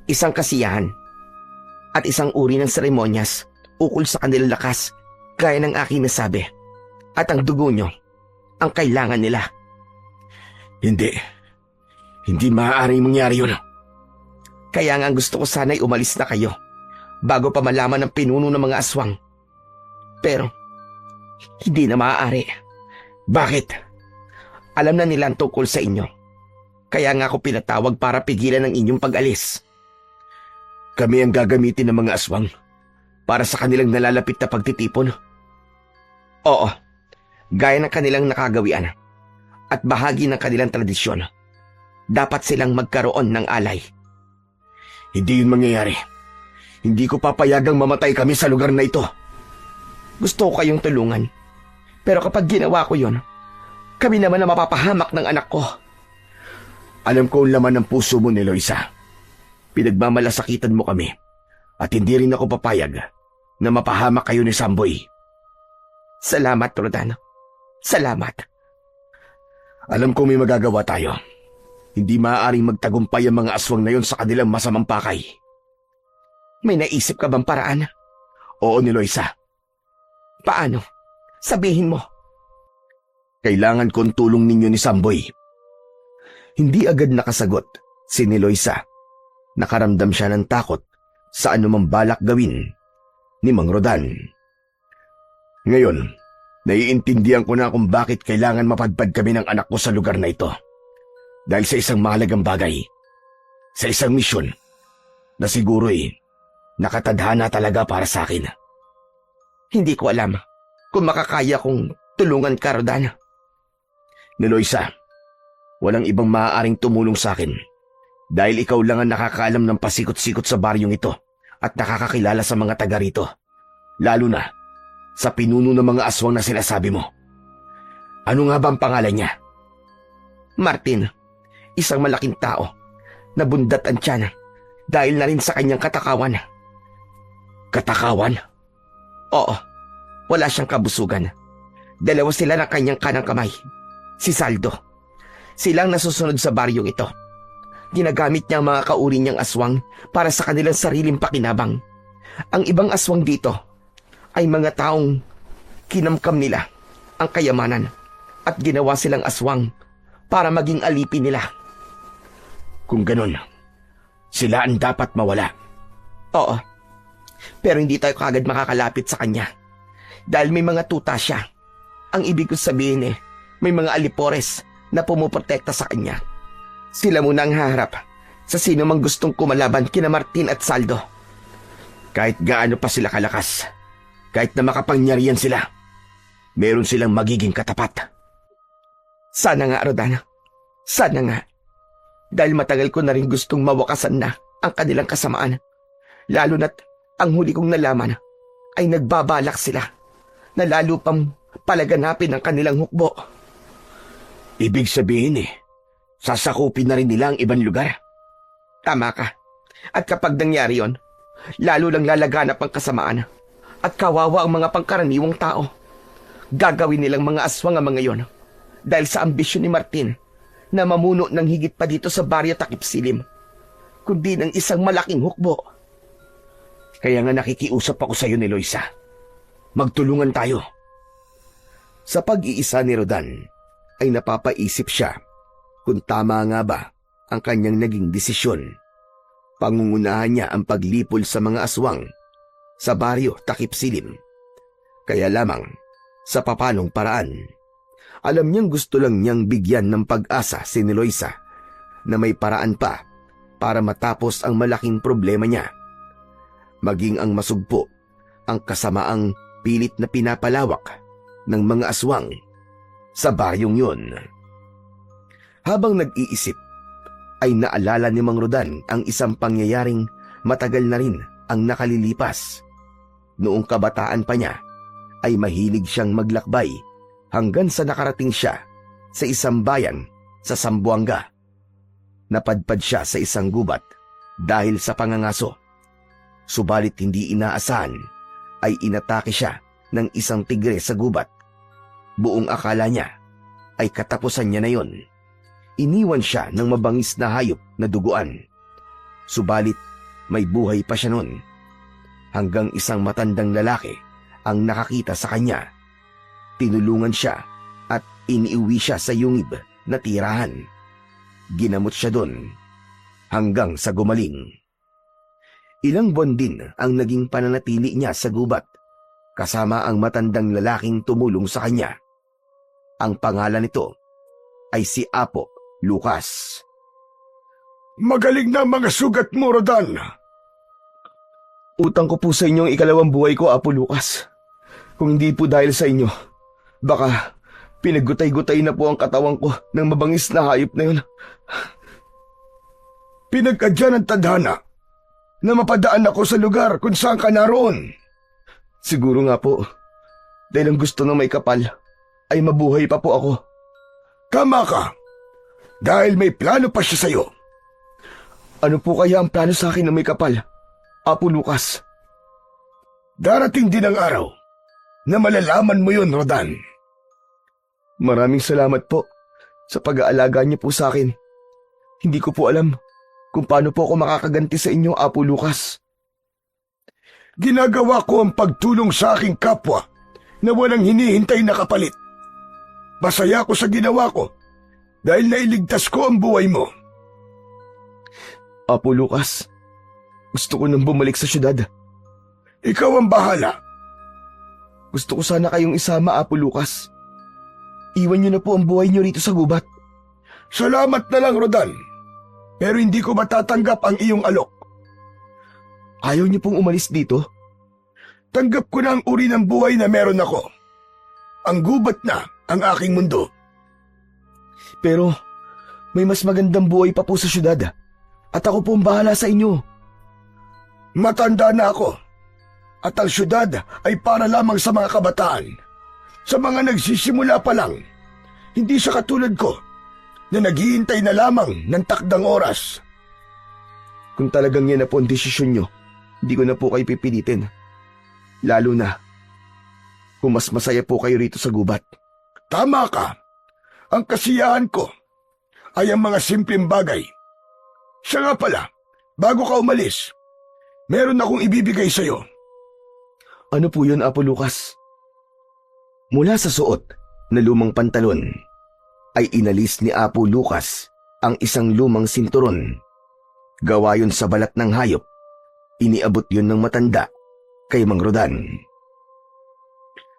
Isang kasiyahan at isang uri ng seremonyas ukol sa kanilang lakas, gaya ng aking nasabi. At ang dugo nyo, ang kailangan nila. Hindi maaaring mangyari yun. Kaya nga gusto ko sana'y umalis na kayo bago pa malaman ng pinuno ng mga aswang. Pero, hindi na maaari. Bakit? Alam na nila ang tungkol sa inyo. Kaya nga ako pinatawag para pigilan ang inyong pag-alis. Kami ang gagamitin ng mga aswang para sa kanilang nalalapit na pagtitipon. Oo, gaya ng kanilang nakagawian at bahagi ng kanilang tradisyon. Dapat silang magkaroon ng alay. Hindi yun mangyayari. Hindi ko papayagang mamatay kami sa lugar na ito. Gusto ko kayong tulungan. Pero kapag ginawa ko yon, kami naman na mapapahamak ng anak ko. Alam ko ang laman ng puso mo ni Loisa. Pinagmamalasakitan mo kami. At hindi rin ako papayag na mapahamak kayo ni Samboy. Salamat, Rodan. Salamat. Alam ko may magagawa tayo. Hindi maaaring magtagumpay ang mga aswang na yon sa kanilang masamang pakay. May naisip ka bang paraan? Oo ni Loisa. Paano? Sabihin mo. Kailangan kong tulong ninyo ni Samboy. Hindi agad nakasagot si ni Loisa. Nakaramdam siya ng takot sa anumang balak gawin ni Mang Rodan. Ngayon, naiintindihan ko na kung bakit kailangan mapadpad kami ng anak ko sa lugar na ito. Dahil sa isang mahalagang bagay, sa isang misyon, na siguro'y nakatadhana talaga para sa akin. Hindi ko alam kung makakaya kong tulungan ka, Rodan. Ni Loisa, walang ibang maaaring tumulong sa akin dahil ikaw lang ang nakakaalam ng pasikot-sikot sa baryong ito at nakakakilala sa mga taga rito, lalo na sa pinuno ng mga aswang na sinasabi mo. Ano nga ba ang pangalan niya? Martin, isang malaking tao na bundat ang tiyan dahil na rin sa kanyang katakawan. Katakawan? Oo, wala siyang kabusugan. Dalawa sila ng kanyang kanang kamay. Si Saldo. Silang nasusunod sa baryong ito. Ginagamit niya ang mga kauri niyang aswang para sa kanilang sariling pakinabang. Ang ibang aswang dito ay mga taong kinamkam nila ang kayamanan at ginawa silang aswang para maging alipin nila. Kung ganun, sila ang dapat mawala. Oo, pero hindi tayo kagad makakalapit sa kanya dahil may mga tuta siya. Ang ibig ko sabihin may mga alipores na pumuprotekta sa kanya. Sila muna ang haharap sa sino mang gustong kumalaban kina Martin at Saldo. Kahit gaano pa sila kalakas, kahit na makapangyarihan sila, meron silang magiging katapat. Sana nga, Rodan. Sana nga. Dahil matagal ko na rin gustong mawakasan na ang kanilang kasamaan. Lalo na't ang huli kong nalaman ay nagbabalak sila na lalo pang palaganapin ang kanilang hukbo. Ibig sabihin sasakupin na rin nila ang ibang lugar. Tama ka. At kapag nangyari yon, lalo lang lalaganap ang kasamaan at kawawa ang mga pangkaraniwang tao. Gagawin nilang mga aswang ang mga yon dahil sa ambisyon ni Martin na mamuno ng higit pa dito sa Baryo Takip Silim, kundi ng isang malaking hukbo. Kaya nga nakikiusap ako sa iyo ni Loisa. Magtulungan tayo. Sa pag-iisa ni Rodan ay napapaisip siya kung tama nga ba ang kanyang naging desisyon. Pangungunahan niya ang paglipol sa mga aswang sa Baryo Takip Silim. Kaya lamang sa papanong paraan. Alam niyang gusto lang niyang bigyan ng pag-asa si Niloisa na may paraan pa para matapos ang malaking problema niya. Maging ang masugpo ang kasamaang pilit na pinapalawak ng mga aswang sa baryong yun. Habang nag-iisip, ay naalala ni Mang Rodan ang isang pangyayaring matagal na rin ang nakalilipas. Noong kabataan pa niya, ay mahilig siyang maglakbay hanggang sa nakarating siya sa isang bayan sa Zamboanga. Napadpad siya sa isang gubat dahil sa pangangaso. Subalit hindi inaasahan ay inatake siya ng isang tigre sa gubat. Buong akala niya ay katapusan niya na yon. Iniwan siya ng mabangis na hayop na duguan. Subalit may buhay pa siya nun. Hanggang isang matandang lalaki ang nakakita sa kanya. Tinulungan siya at iniuwi siya sa yungib na tirahan. Ginamot siya doon hanggang sa gumaling. Ilang buwan din ang naging pananatili niya sa gubat kasama ang matandang lalaking tumulong sa kanya. Ang pangalan nito ay si Apo Lucas. Magaling na ang mga sugat mo, Rodan. Utang ko po sa inyo ang ikalawang buhay ko, Apo Lucas. Kung hindi po dahil sa inyo, baka pinagutay-gutay na po ang katawan ko ng mabangis na hayop na yun. Pinagkadya ng tadhana na mapadaan ako sa lugar kung saan ka naroon. Siguro nga po, dahil ang gusto ng may kapal ay mabuhay pa po ako. Tama ka, dahil may plano pa siya sa'yo. Ano po kaya ang plano sa akin ng may kapal, Apo Lucas? Darating din ang araw na malalaman mo yun, Rodan. Maraming salamat po sa pag-aalaga niyo po sa akin. Hindi ko po alam kung paano po ako makakaganti sa inyo, Apo Lucas. Ginagawa ko ang pagtulong sa aking kapwa na walang hinihintay na kapalit. Masaya ko sa ginawa ko dahil nailigtas ko ang buhay mo. Apo Lucas, gusto ko nang bumalik sa syudad. Ikaw ang bahala. Gusto ko sana kayong isama, Apo Lucas. Iwan niyo na po ang buhay niyo rito sa gubat. Salamat na lang, Rodan. Pero hindi ko matatanggap ang iyong alok. Ayaw niyo pong umalis dito? Tanggap ko na ang uri ng buhay na meron ako. Ang gubat na ang aking mundo. Pero may mas magandang buhay pa po sa syudad. At ako po ang bahala sa inyo. Matanda na ako. At ang syudad ay para lamang sa mga kabataan. Sa mga nagsisimula pa lang. Hindi siya katulad ko na naghihintay na lamang ng takdang oras. Kung talagang yan na po ang desisyon nyo, hindi ko na po kayo pipilitin. Lalo na kung mas masaya po kayo rito sa gubat. Tama ka. Ang kasiyahan ko ay ang mga simpleng bagay. Siya nga pala, bago ka umalis, meron akong ibibigay sa'yo. Ano po yun, Apo Lucas? Mula sa suot na lumang pantalon, ay inalis ni Apo Lucas ang isang lumang sinturon. Gawa yun sa balat ng hayop. Iniabot yun ng matanda kay Mang Rodan.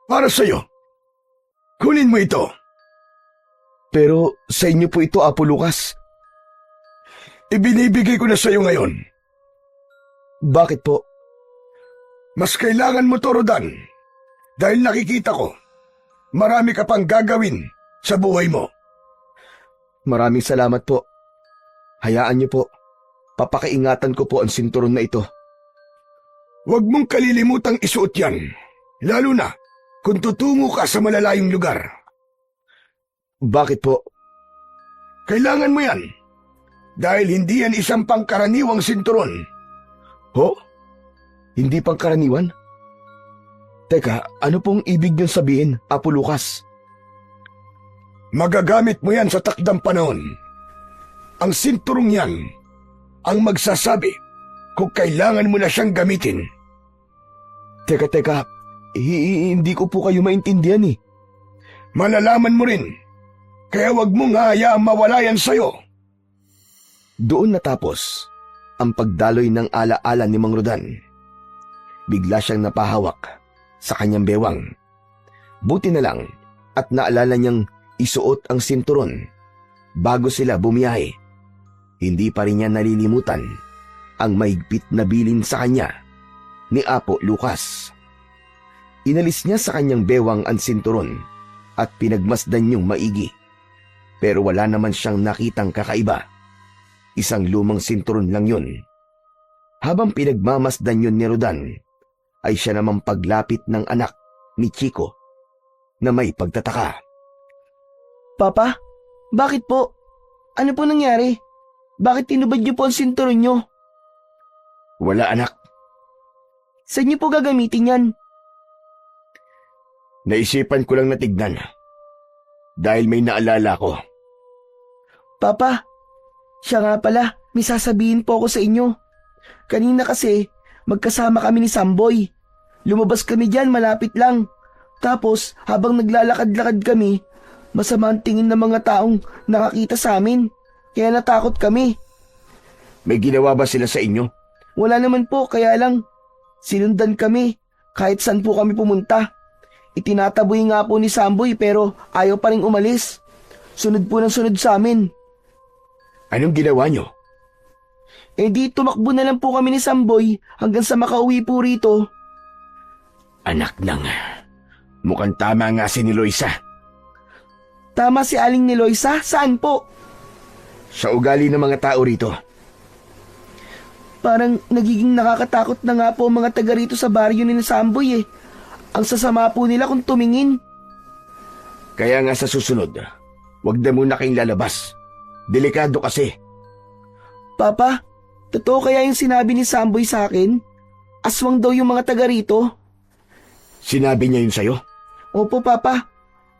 Para sa'yo. Kunin mo ito. Pero sa inyo po ito, Apo Lucas. Ibinibigay ko na sa'yo ngayon. Bakit po? Mas kailangan mo to, Rodan. Dahil nakikita ko, marami ka pang gagawin sa buhay mo. Maraming salamat po. Hayaan niyo po. Papakiingatan ko po ang sinturon na ito. Huwag mong kalilimutang isuot yan. Lalo na kung tutungo ka sa malalayong lugar. Bakit po? Kailangan mo yan Dahil hindi yan isang pangkaraniwang sinturon. Ho? Hindi pang karaniwan? Teka, ano pong ibig niyong sabihin, Apo Lucas? Magagamit mo yan sa takdang panahon. Ang sinturong yan ang magsasabi kung kailangan mo na siyang gamitin. Teka, hindi ko po kayo maintindihan eh. Malalaman mo rin, kaya wag mong hahayaang mawala yan sa'yo. Doon natapos ang pagdaloy ng alaala ni Mang Rodan. Bigla siyang napahawak sa kanyang bewang. Buti na lang at naalala niyang isuot ang sinturon bago sila bumiyahe. Hindi pa rin niya nalilimutan ang mahigpit na bilin sa kanya ni Apo Lucas. Inalis niya sa kanyang bewang ang sinturon at pinagmasdan niyong maigi. Pero wala naman siyang nakitang kakaiba. Isang lumang sinturon lang yun. Habang pinagmamasdan yun ni Rodan, ay siya namang paglapit ng anak ni Chico na may pagtataka. Papa, bakit po? Ano po nangyari? Bakit tinubad niyo po ang sinturon niyo? Wala anak, Saan niyo po gagamitin yan? naisipan ko lang na tignan. Dahil may naalala ko. Papa, siya nga pala, may sasabihin po ako sa inyo. Kanina kasi, magkasama kami ni Samboy. Lumabas kami dyan, malapit lang. Tapos, habang naglalakad-lakad kami, masama ang tingin ng mga taong nakakita sa amin. Kaya natakot kami. May ginawa ba sila sa inyo? Wala naman po, kaya lang, sinundan kami. Kahit saan po kami pumunta. Itinataboy nga po ni Samboy pero ayaw pa rin umalis. Sunod po ng sunod sa amin. Anong ginawa nyo? Eh di tumakbo na lang po kami ni Samboy hanggang sa makauwi po rito. Anak ng... Mukhang tama nga si ni Loisa. Tama si Aling ni Loisa, saan po? Sa ugali ng mga tao rito. Parang nagiging nakakatakot na nga po ang mga taga rito sa baryo ni Samboy eh. Ang sasama po nila kung tumingin. Kaya nga sa susunod, wag na muna kayong lalabas. Delikado kasi. Papa, totoo kaya yung sinabi ni Samboy sa akin? Aswang daw yung mga taga rito. Sinabi niya yun sa'yo? Opo, Papa.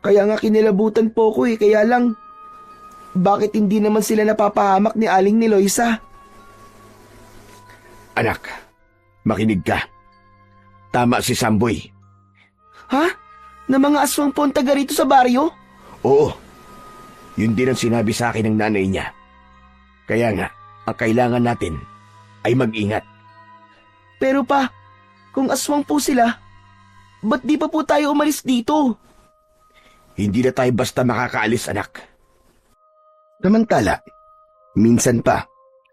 Kaya nga kinilabutan po ko eh. Kaya lang, bakit hindi naman sila napapahamak ni Aling ni Loisa? Anak, makinig ka. Tama si Samboy. Ha? Na mga aswang po ang taga rito sa baryo? Oo. Yun din ang sinabi sa akin ng nanay niya. Kaya nga, ang kailangan natin ay mag-ingat. Pero pa, kung aswang po sila, ba't di pa po tayo umalis dito? Hindi na tayo basta makakaalis, anak. Samantala, minsan pa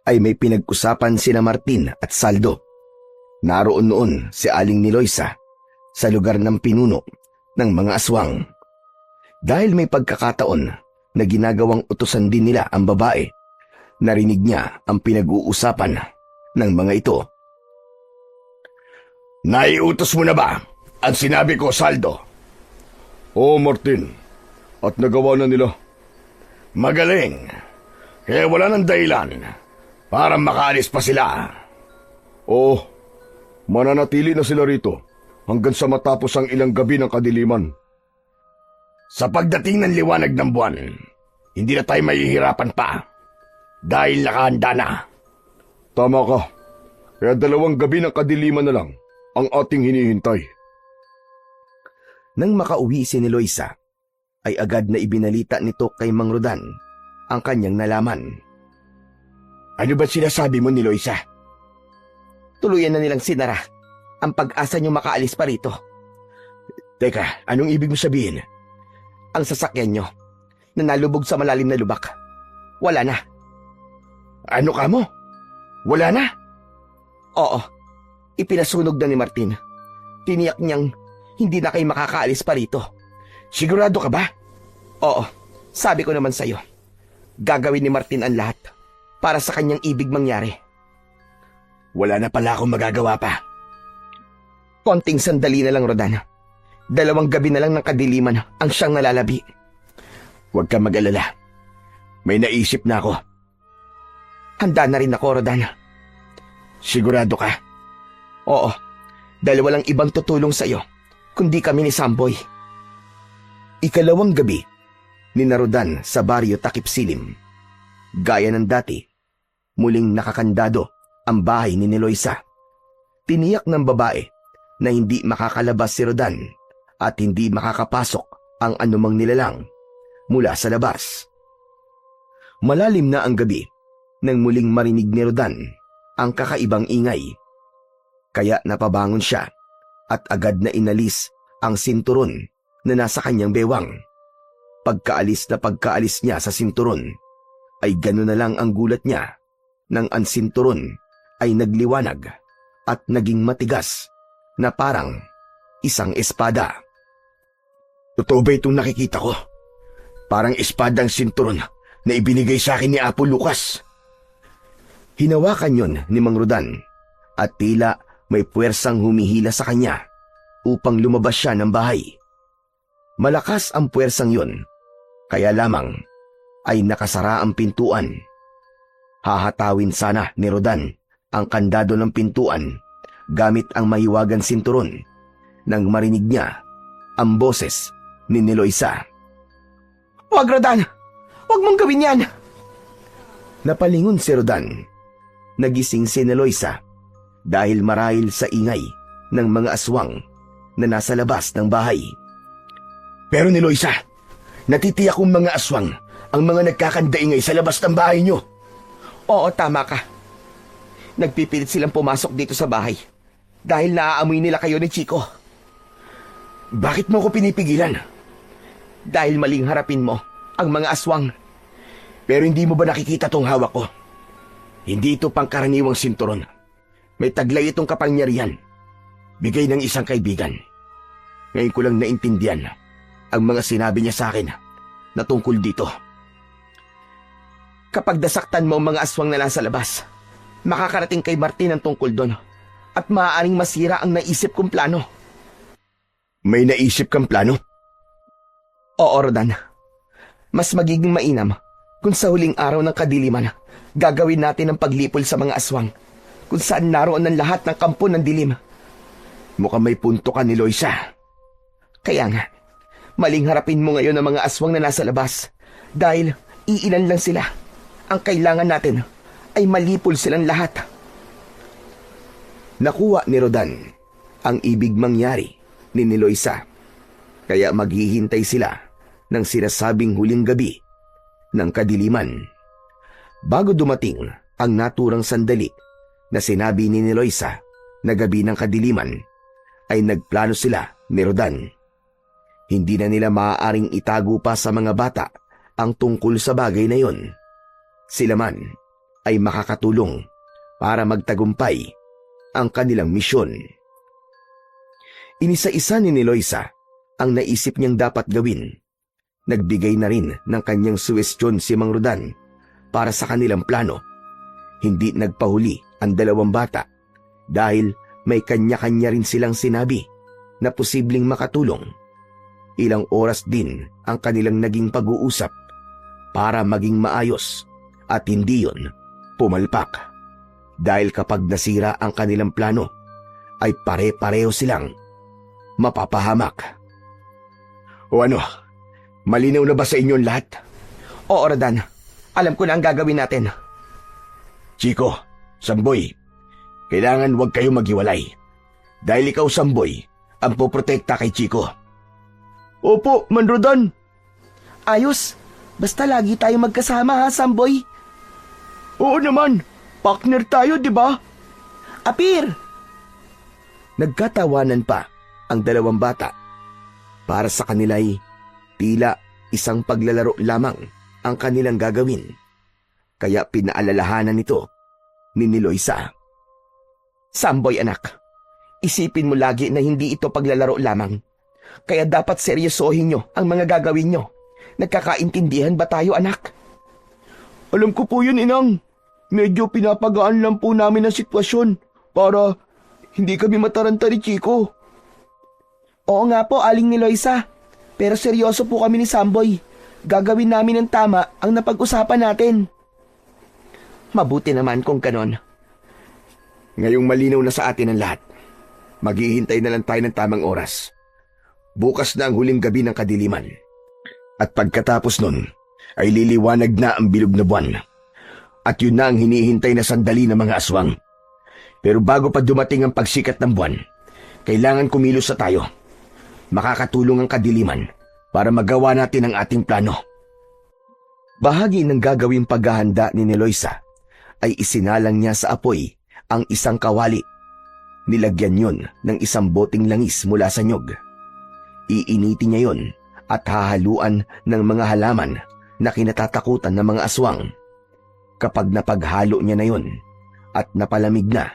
ay may pinag-usapan sina Martin at Saldo. Naroon noon si Aling ni Loisa sa lugar ng pinuno ng mga aswang. Dahil may pagkakataon na ginagawang utusan din nila ang babae, narinig niya ang pinag-uusapan ng mga ito. Naiutos mo na ba ang sinabi ko, Saldo? Oo, Martin. At nagawa na nila. Magaling. Kaya wala nang dahilan para makaalis pa sila. Oo, mananatili na sila rito hanggang sa matapos ang ilang gabi ng kadiliman. Sa pagdating ng liwanag ng buwan, hindi na tayo mahihirapan pa dahil nakahanda na. Tama ka. Kaya 2 gabi ng kadiliman na lang ang ating hinihintay. Nang makauwi si ni Loisa, ay agad na ibinalita nito kay Mang Rodan ang kanyang nalaman. Ano ba sinasabi mo ni Loisa? Tuluyan na nilang sinara ang pag-asa niyo makaalis pa rito. Teka, anong ibig mo sabihin? Ang sasakyan niyo na nalubog sa malalim na lubak. Wala na. Ano ka mo? Wala na? Oo, ipinasunog na ni Martin. Tiniyak niyang hindi na kayo makakaalis pa rito. Sigurado ka ba? Oo, sabi ko naman sa'yo. Gagawin ni Martin ang lahat para sa kanyang ibig mangyari. Wala na pala akong magagawa pa. Konting sandali na lang, Rodan. 2 gabi na lang ng kadiliman ang siyang nalalabi. Huwag kang mag-alala. May naisip na ako. Handa na rin ako, Rodan. Sigurado ka? Oo, dahil walang ibang tutulong sa'yo, kundi kami ni Samboy. Ikalawang gabi, ninarodan sa baryo Takip Silim. Gaya ng dati, muling nakakandado ang bahay ni Eloisa. Tiniyak ng babae na hindi makakalabas si Rodan at hindi makakapasok ang anumang nilalang mula sa labas. Malalim na ang gabi nang muling marinig ni Rodan ang kakaibang ingay. Kaya napabangon siya at agad na inalis ang sinturon na nasa kanyang bewang. Pagkaalis niya sa sinturon, ay gano'n na lang ang gulat niya nang ang sinturon ay nagliwanag at naging matigas na parang isang espada. Totoo ba itong nakikita ko? Parang espadang sinturon na ibinigay sa akin ni Apo Lucas. Hinawakan yon ni Mang Rodan at tila may puwersang humihila sa kanya upang lumabas siya ng bahay. Malakas ang puwersang yon, kaya lamang ay nakasara ang pintuan. Hahatawin sana ni Rodan ang kandado ng pintuan gamit ang mahiwagang sinturon nang marinig niya ang boses ni Eloisa. Huwag, Rodan! Huwag mong gawin yan! Napalingon si Rodan. Nagising si Eloisa dahil marahil sa ingay ng mga aswang na nasa labas ng bahay. Pero ni Eloisa, natitiyak kong mga aswang ang mga nagkakandaingay sa labas ng bahay niyo. Oo, tama ka. Nagpipilit silang pumasok dito sa bahay dahil naaamoy nila kayo ni Chico. Bakit mo ko pinipigilan? Dahil maling harapin mo ang mga aswang. Pero hindi mo ba nakikita tong hawak ko? Hindi ito pangkaraniwang sinturon. May taglay itong kapangyarihan. Bigay ng isang kaibigan. Ngayon ko lang naintindihan ang mga sinabi niya sa akin na tungkol dito. Kapag dasaktan mo ang mga aswang na nasa labas, makakarating kay Martin ang tungkol doon at maaaring masira ang naisip kong plano. May naisip kang plano? Oo, Rodan. Mas magiging mainam kung sa huling araw ng kadiliman, gagawin natin ang paglipol sa mga aswang kung saan naroon ang lahat ng kampo ng dilim. Mukhang may punto ka ni Eloisa. Kaya nga, maling harapin mo ngayon ang mga aswang na nasa labas dahil iilan lang sila. Ang kailangan natin ay malipol silang lahat. Nakuha ni Rodan ang ibig mangyari ni Eloisa, kaya maghihintay sila ng sinasabing huling gabi ng kadiliman. Bago dumating ang naturang sandali na sinabi ni Eloisa na gabi ng kadiliman, ay nagplano sila ni Rodan. Hindi na nila maaaring itago pa sa mga bata ang tungkol sa bagay na yon. Sila man ay makakatulong para magtagumpay ang kanilang misyon. Inisa-isa ni Eloisa ang naisip niyang dapat gawin. Nagbigay na rin ng kanyang suwestyon si Mang Rodan para sa kanilang plano. Hindi nagpahuli ang dalawang bata dahil may kanya-kanya rin silang sinabi na posibleng makatulong. Ilang oras din ang kanilang naging pag-uusap para maging maayos at hindi yon pumalpak. Dahil kapag nasira ang kanilang plano, ay pare-pareho silang mapapahamak. O ano, malinaw na ba sa inyo lahat? Oo, Rodan. Alam ko na ang gagawin natin. Chico, Samboy, kailangan huwag kayo maghiwalay. Dahil ikaw, Samboy, ang poprotekta kay Chico. Opo, Man Rodan. Ayos. Basta lagi tayo magkasama ha, Samboy. Oo naman. Partner tayo, di ba? Apir! Nagkatawanan pa ang dalawang bata. Para sa kanila'y tila isang paglalaro lamang ang kanilang gagawin. Kaya pinaalalahanan nito ni Eloisa. Samboy anak, isipin mo lagi na hindi ito paglalaro lamang. Kaya dapat seryosohin nyo ang mga gagawin nyo. Nagkakaintindihan ba tayo, anak? Alam ko po yun, Inang. Medyo pinapagaan lang po namin ang sitwasyon para hindi kami mataranta ni Chico. Oo nga po, Aling ni Eloisa. Pero seryoso po kami ni Samboy. Gagawin namin ng tama ang napag-usapan natin. Mabuti naman kung ganon. Ngayong malinaw na sa atin ang lahat, maghihintay na lang tayo ng tamang oras. Bukas na ang huling gabi ng kadiliman. At pagkatapos nun, ay liliwanag na ang bilog na buwan. At yun na ang hinihintay na sandali ng mga aswang. Pero bago pa dumating ang pagsikat ng buwan, kailangan kumilos na tayo. Makakatulong ang kadiliman para magawa natin ang ating plano. Bahagi ng gagawing paghahanda ni Eloisa ay isinalang niya sa apoy ang isang kawali. Nilagyan yon ng isang boting langis mula sa nyog. Iinitin niya yon at hahaluan ng mga halaman na kinatatakutan ng mga aswang. Kapag napaghalo niya na yon at napalamig na,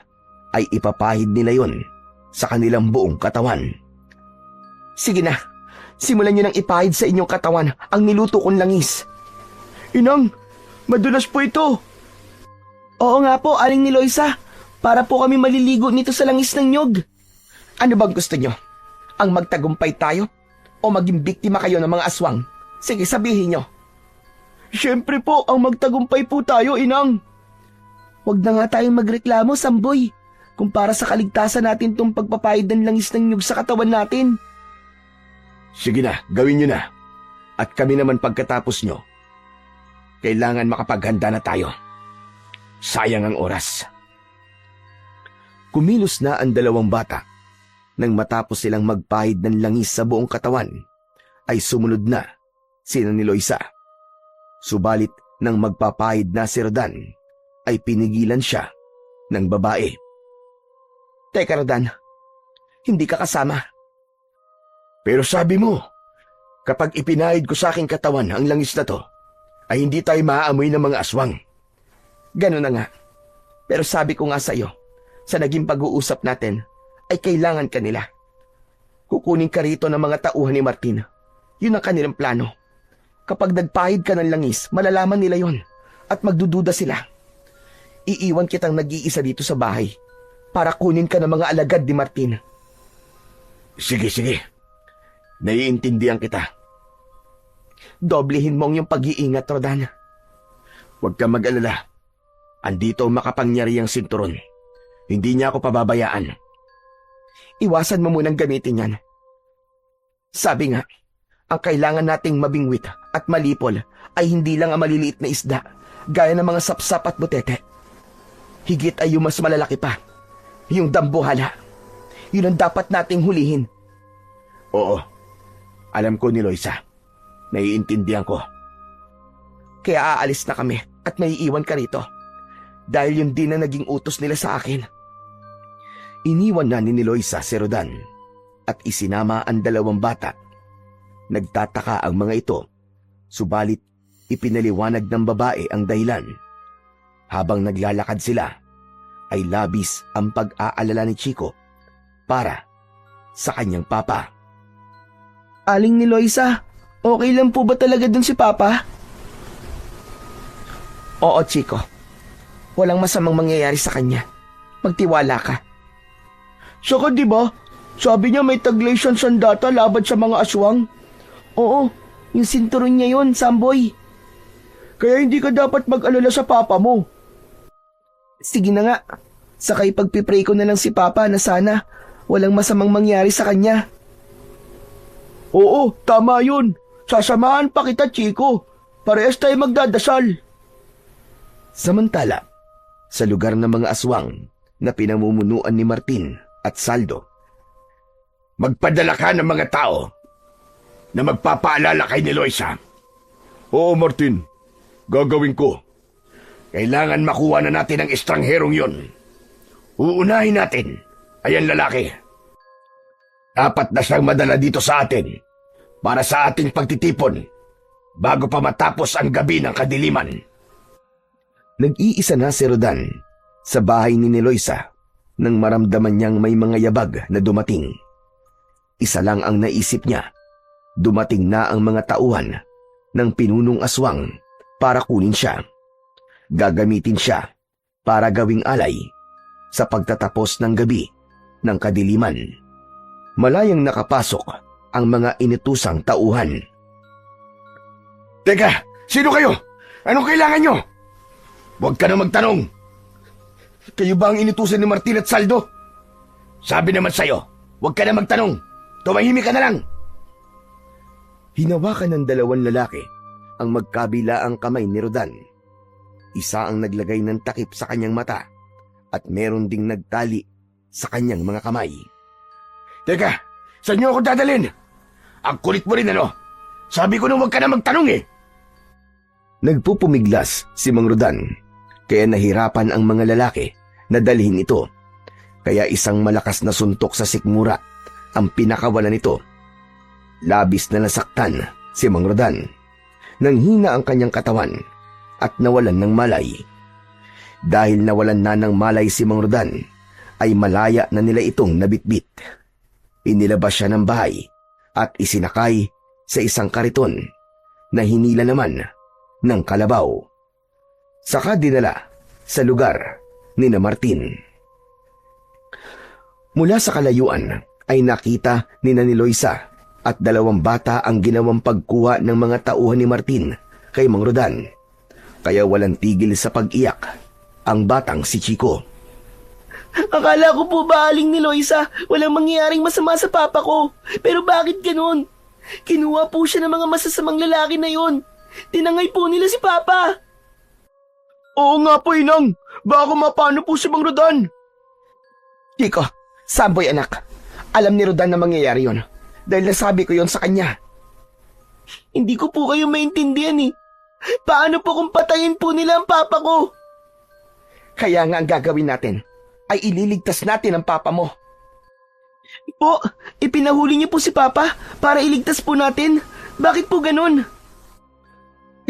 ay ipapahid nila yon sa kanilang buong katawan. Sige na, simulan niyo nang ipahid sa inyong katawan ang niluto kong langis. Inang, madulas po ito. Oo nga po, Aling Eloisa, para po kami maliligo nito sa langis ng nyog. Ano bang gusto niyo? Ang magtagumpay tayo o maging biktima kayo ng mga aswang? Sige, sabihin niyo. Siyempre po, ang magtagumpay po tayo, Inang. Huwag na nga tayong magreklamo, Samboy, kung para sa kaligtasan natin tong pagpapahid ng langis ng nyug sa katawan natin. Sige na, gawin nyo na. At kami naman pagkatapos nyo. Kailangan makapaghanda na tayo. Sayang ang oras. Kumilos na ang dalawang bata. Nang matapos silang magpahid ng langis sa buong katawan, ay sumunod na sina ni Eloisa. Subalit nang magpapahid na si Rodan, ay pinigilan siya ng babae. Teka, Rodan, hindi ka kasama. Pero sabi mo, kapag ipinahid ko sa aking katawan ang langis na to, ay hindi tayo maaamoy ng mga aswang. Ganun na nga. Pero sabi ko nga sa iyo, sa naging pag-uusap natin, ay kailangan ka nila. Kukunin ka rito ng mga tauhan ni Martin. Yun ang kanilang plano. Kapag nagpahid ka ng langis, malalaman nila yon at magdududa sila. Iiwan kitang nag-iisa dito sa bahay para kunin ka ng mga alagad ni Martin. Sige, sige. Naiintindihan kita. Doblehin mo ang iyong pag-iingat, Rodan. Huwag kang mag-alala. Andito ang makapangyarihang sinturon. Hindi niya ako pababayaan. Iwasan mo munang gamitin yan. Sabi nga, ang kailangan nating mabingwit at malipol ay hindi lang ang maliliit na isda, gaya ng mga sapsap at butete. Higit ay yung mas malalaki pa, yung dambuhala. Yun ang dapat nating hulihin. Oo, alam ko ni Eloisa. Naiintindihan ko. Kaya aalis na kami at may iiwan ka rito. Dahil yun din na naging utos nila sa akin. Iniwan na ni Eloisa si Rodan at isinama ang dalawang bata. Nagtataka ang mga ito, subalit ipinaliwanag ng babae ang dahilan. Habang naglalakad sila, ay labis ang pag-aalala ni Chico para sa kanyang papa. Aling ni Eloisa, okay lang po ba talaga dun si Papa? Oo, Chico. Walang masamang mangyayari sa kanya. Magtiwala ka. Saka diba, sabi niya may taglay siyang sandata laban sa mga aswang. Oo, yung sinturon niya yun, Samboy. Kaya hindi ka dapat mag-alala sa papa mo. Sige na nga. Saka ipagpipray ko na lang si Papa na sana walang masamang mangyari sa kanya. Oo, tama yun. Sasamahan pa kita, Chico. Parehas tayo magdadasal. Samantala, sa lugar ng mga aswang na pinamumunuan ni Martin at Saldo, magpadala ka ng mga tao na magpapaalala kay ni Eloisa. Oo, Martin. Gagawin ko. Kailangan makuha na natin ang estrangherong yon. Uunahin natin ay ang lalaki. Dapat na siyang madala dito sa atin para sa ating pagtitipon bago pa matapos ang gabi ng kadiliman. Nag-iisa na si Rodan sa bahay ni Eloisa nang maramdaman niyang may mga yabag na dumating. Isa lang ang naisip niya. Dumating na ang mga tauhan ng pinunong aswang para kunin siya. Gagamitin siya para gawing alay sa pagtatapos ng gabi ng kadiliman. Malayang nakapasok ang mga inutusang tauhan. Teka, sino kayo? Anong kailangan nyo? Huwag ka na magtanong! Kayo ba ang inutusan ni Martin at Saldo? Sabi naman sa'yo, huwag ka na magtanong! Tumahimik ka na lang! Hinawakan ng dalawang lalaki ang magkabilaang kamay ni Rodan. Isa ang naglagay ng takip sa kanyang mata at meron ding nagtali sa kanyang mga kamay. Teka, saan niyo ako dadalhin? Ang kulit mo rin ano? Sabi ko nung huwag ka na magtanong eh! Nagpupumiglas si Mang Rodan, kaya nahirapan ang mga lalaki na dalhin ito. Kaya isang malakas na suntok sa sikmura ang pinakawalan nito. Labis na nasaktan si Mang Rodan. Nanghina ang kanyang katawan at nawalan ng malay. Dahil nawalan na ng malay si Mang Rodan, ay malaya na nila itong nabitbit. Inilabas siya ng bahay at isinakay sa isang kariton na hinila naman ng kalabaw. Saka dinala sa lugar ni na Martin. Mula sa kalayuan ay nakita ni na Niloisa at dalawang bata ang ginawang pagkuha ng mga tauhan ni Martin kay Mang Rodan. Kaya walang tigil sa pag-iyak ang batang si Chico. Akala ko po ba, Aling Niloisa, walang mangyayaring masama sa papa ko. Pero bakit ganun? Kinuha po siya ng mga masasamang lalaki na yon. Tinangay po nila si papa. Oo nga po, Inang. Baka mapano po si Mang Rodan. Chico, Samboy anak, alam ni Rodan na mangyayari yon. Dahil nasabi ko yon sa kanya. Hindi ko po kayo maintindihan eh. Paano po kung patayin po nila ang papa ko? Kaya nga ang gagawin natin ay ililigtas natin ang papa mo. Po, ipinahuli niyo po si papa para iligtas po natin. Bakit po ganun?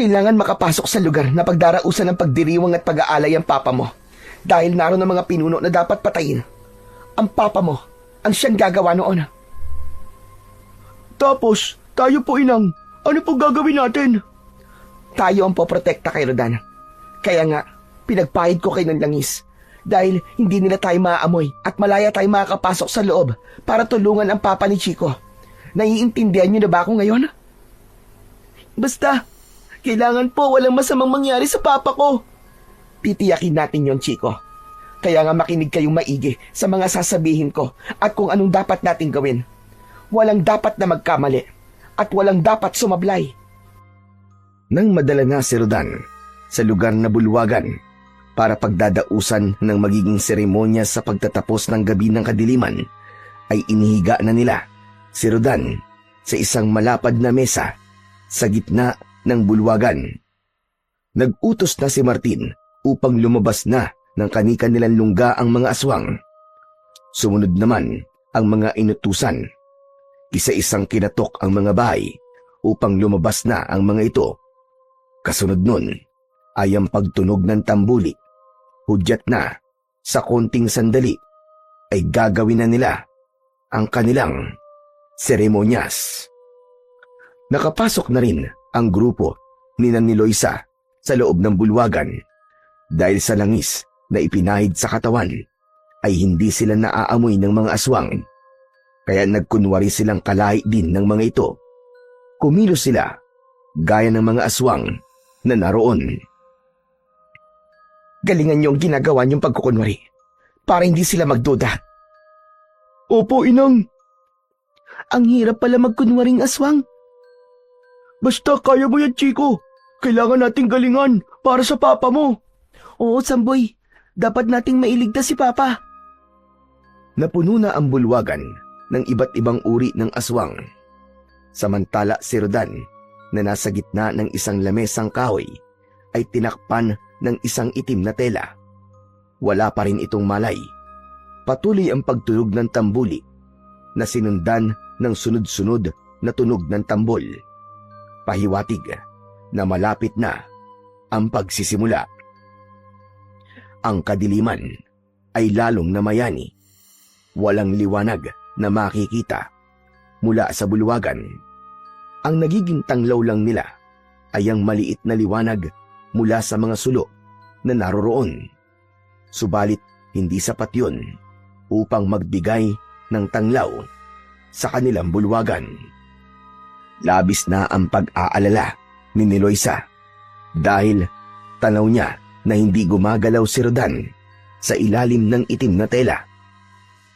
Kailangan makapasok sa lugar na pagdarausan ng pagdiriwang at pag-aalay ang papa mo. Dahil naroon ang mga pinuno na dapat patayin. Ang papa mo ang siyang gagawa noon. Tapos, tayo po, Inang. Ano po gagawin natin? Tayo ang poprotekta kay Rodan. Kaya nga, pinagpahid ko kayo ng langis. Dahil hindi nila tayo maaamoy at malaya tayo makakapasok sa loob para tulungan ang papa ni Chico. Naiintindihan niyo na ba ako ngayon? Basta, kailangan po walang masamang mangyari sa papa ko. Titiyakin natin yon, Chico. Kaya nga makinig kayong maigi sa mga sasabihin ko at kung anong dapat natin gawin. Walang dapat na magkamali at walang dapat sumablay. Nang madala na si Rodan sa lugar na bulwagan para pagdadausan ng magiging seremonya sa pagtatapos ng gabi ng kadiliman, ay inihiga na nila si Rodan sa isang malapad na mesa sa gitna ng bulwagan. Nag-utos na si Martin upang lumabas na ng kani-kanilang lungga ang mga aswang. Sumunod naman ang mga inutusan. Isa-isang kinatok ang mga bahay upang lumabas na ang mga ito. Kasunod nun ay ang pagtunog ng tambuli. Hudyat na sa konting sandali ay gagawin na nila ang kanilang seremonyas. Nakapasok na rin ang grupo ni Niloisa sa loob ng bulwagan. Dahil sa langis na ipinahid sa katawan ay hindi sila naaamoy ng mga aswang. Kaya nagkunwari silang kalahi din ng mga ito. Kumilos sila gaya ng mga aswang na naroon. Galingan niyo ang ginagawa niyong pagkukunwari para hindi sila magduda. Opo, Inang. Ang hirap pala magkunwaring aswang. Basta kaya mo yan, Chico. Kailangan nating galingan para sa papa mo. Oo, Samboy. Dapat nating mailigtas si papa. Napuno na ang bulwagan ng iba't ibang uri ng aswang. Samantala si Rodan na nasa gitna ng isang lamesang kahoy ay tinakpan ng isang itim na tela. Wala pa rin itong malay. Patuloy ang pagtunog ng tambuli na sinundan ng sunod-sunod na tunog ng tambol. Pahiwatig na malapit na ang pagsisimula. Ang kadiliman ay lalong namayani. Walang liwanag na makikita mula sa bulwagan. Ang nagiging tanglaw lang nila ay ang maliit na liwanag mula sa mga sulo na naroroon. Subalit hindi sapat yun upang magbigay ng tanglaw sa kanilang bulwagan. Labis na ang pag-aalala ni Niloisa dahil tanaw niya na hindi gumagalaw si Rodan sa ilalim ng itim na tela.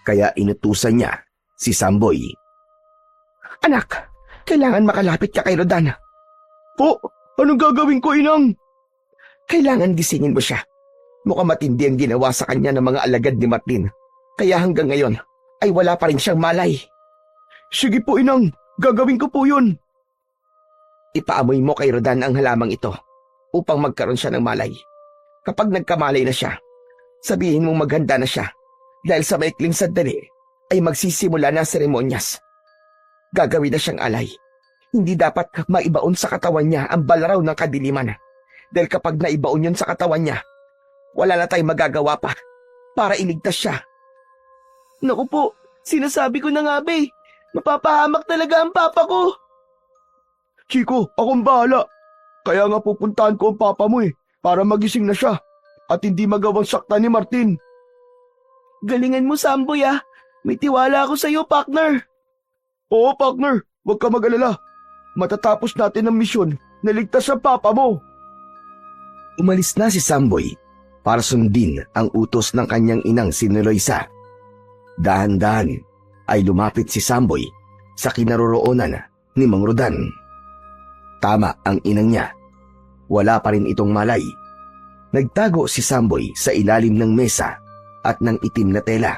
Kaya inutusan niya si Samboy. Anak, kailangan makalapit ka kay Rodan. Po, anong gagawin ko, Inang? Kailangan gisingin mo siya. Mukhang matindi ang ginawa sa kanya ng mga alagad ni Martin. Kaya hanggang ngayon ay wala pa rin siyang malay. Sige po, Inang. Gagawin ko po yun. Ipaamoy mo kay Rodan ang halamang ito upang magkaroon siya ng malay. Kapag nagkamalay na siya, sabihin mong maghanda na siya dahil sa maikling sandali ay magsisimula na ang seremonyas. Gagawin na siyang alay. Hindi dapat maibaon sa katawan niya ang balaraw ng kadiliman dahil kapag naibaon yun sa katawan niya, wala na tayong magagawa pa para iligtas siya. Naku po, sinasabi ko na nga ba eh. Mapapahamak talaga ang papa ko. Chico, akong bahala. Kaya nga pupuntahan ko ang papa mo para magising na siya at hindi magawang sakta ni Martin. Galingan mo, Samboy ah. May tiwala ako sa iyo, partner. Oo, partner. Huwag ka mag-alala. Matatapos natin ang misyon na ligtas ang papa mo. Umalis na si Samboy para sundin ang utos ng kanyang inang si Eloisa. Dahan-dahan ay lumapit si Samboy sa kinaroroonan ni Mang Rodan. Tama ang inang niya. Wala pa rin itong malay. Nagtago si Samboy sa ilalim ng mesa at ng itim na tela.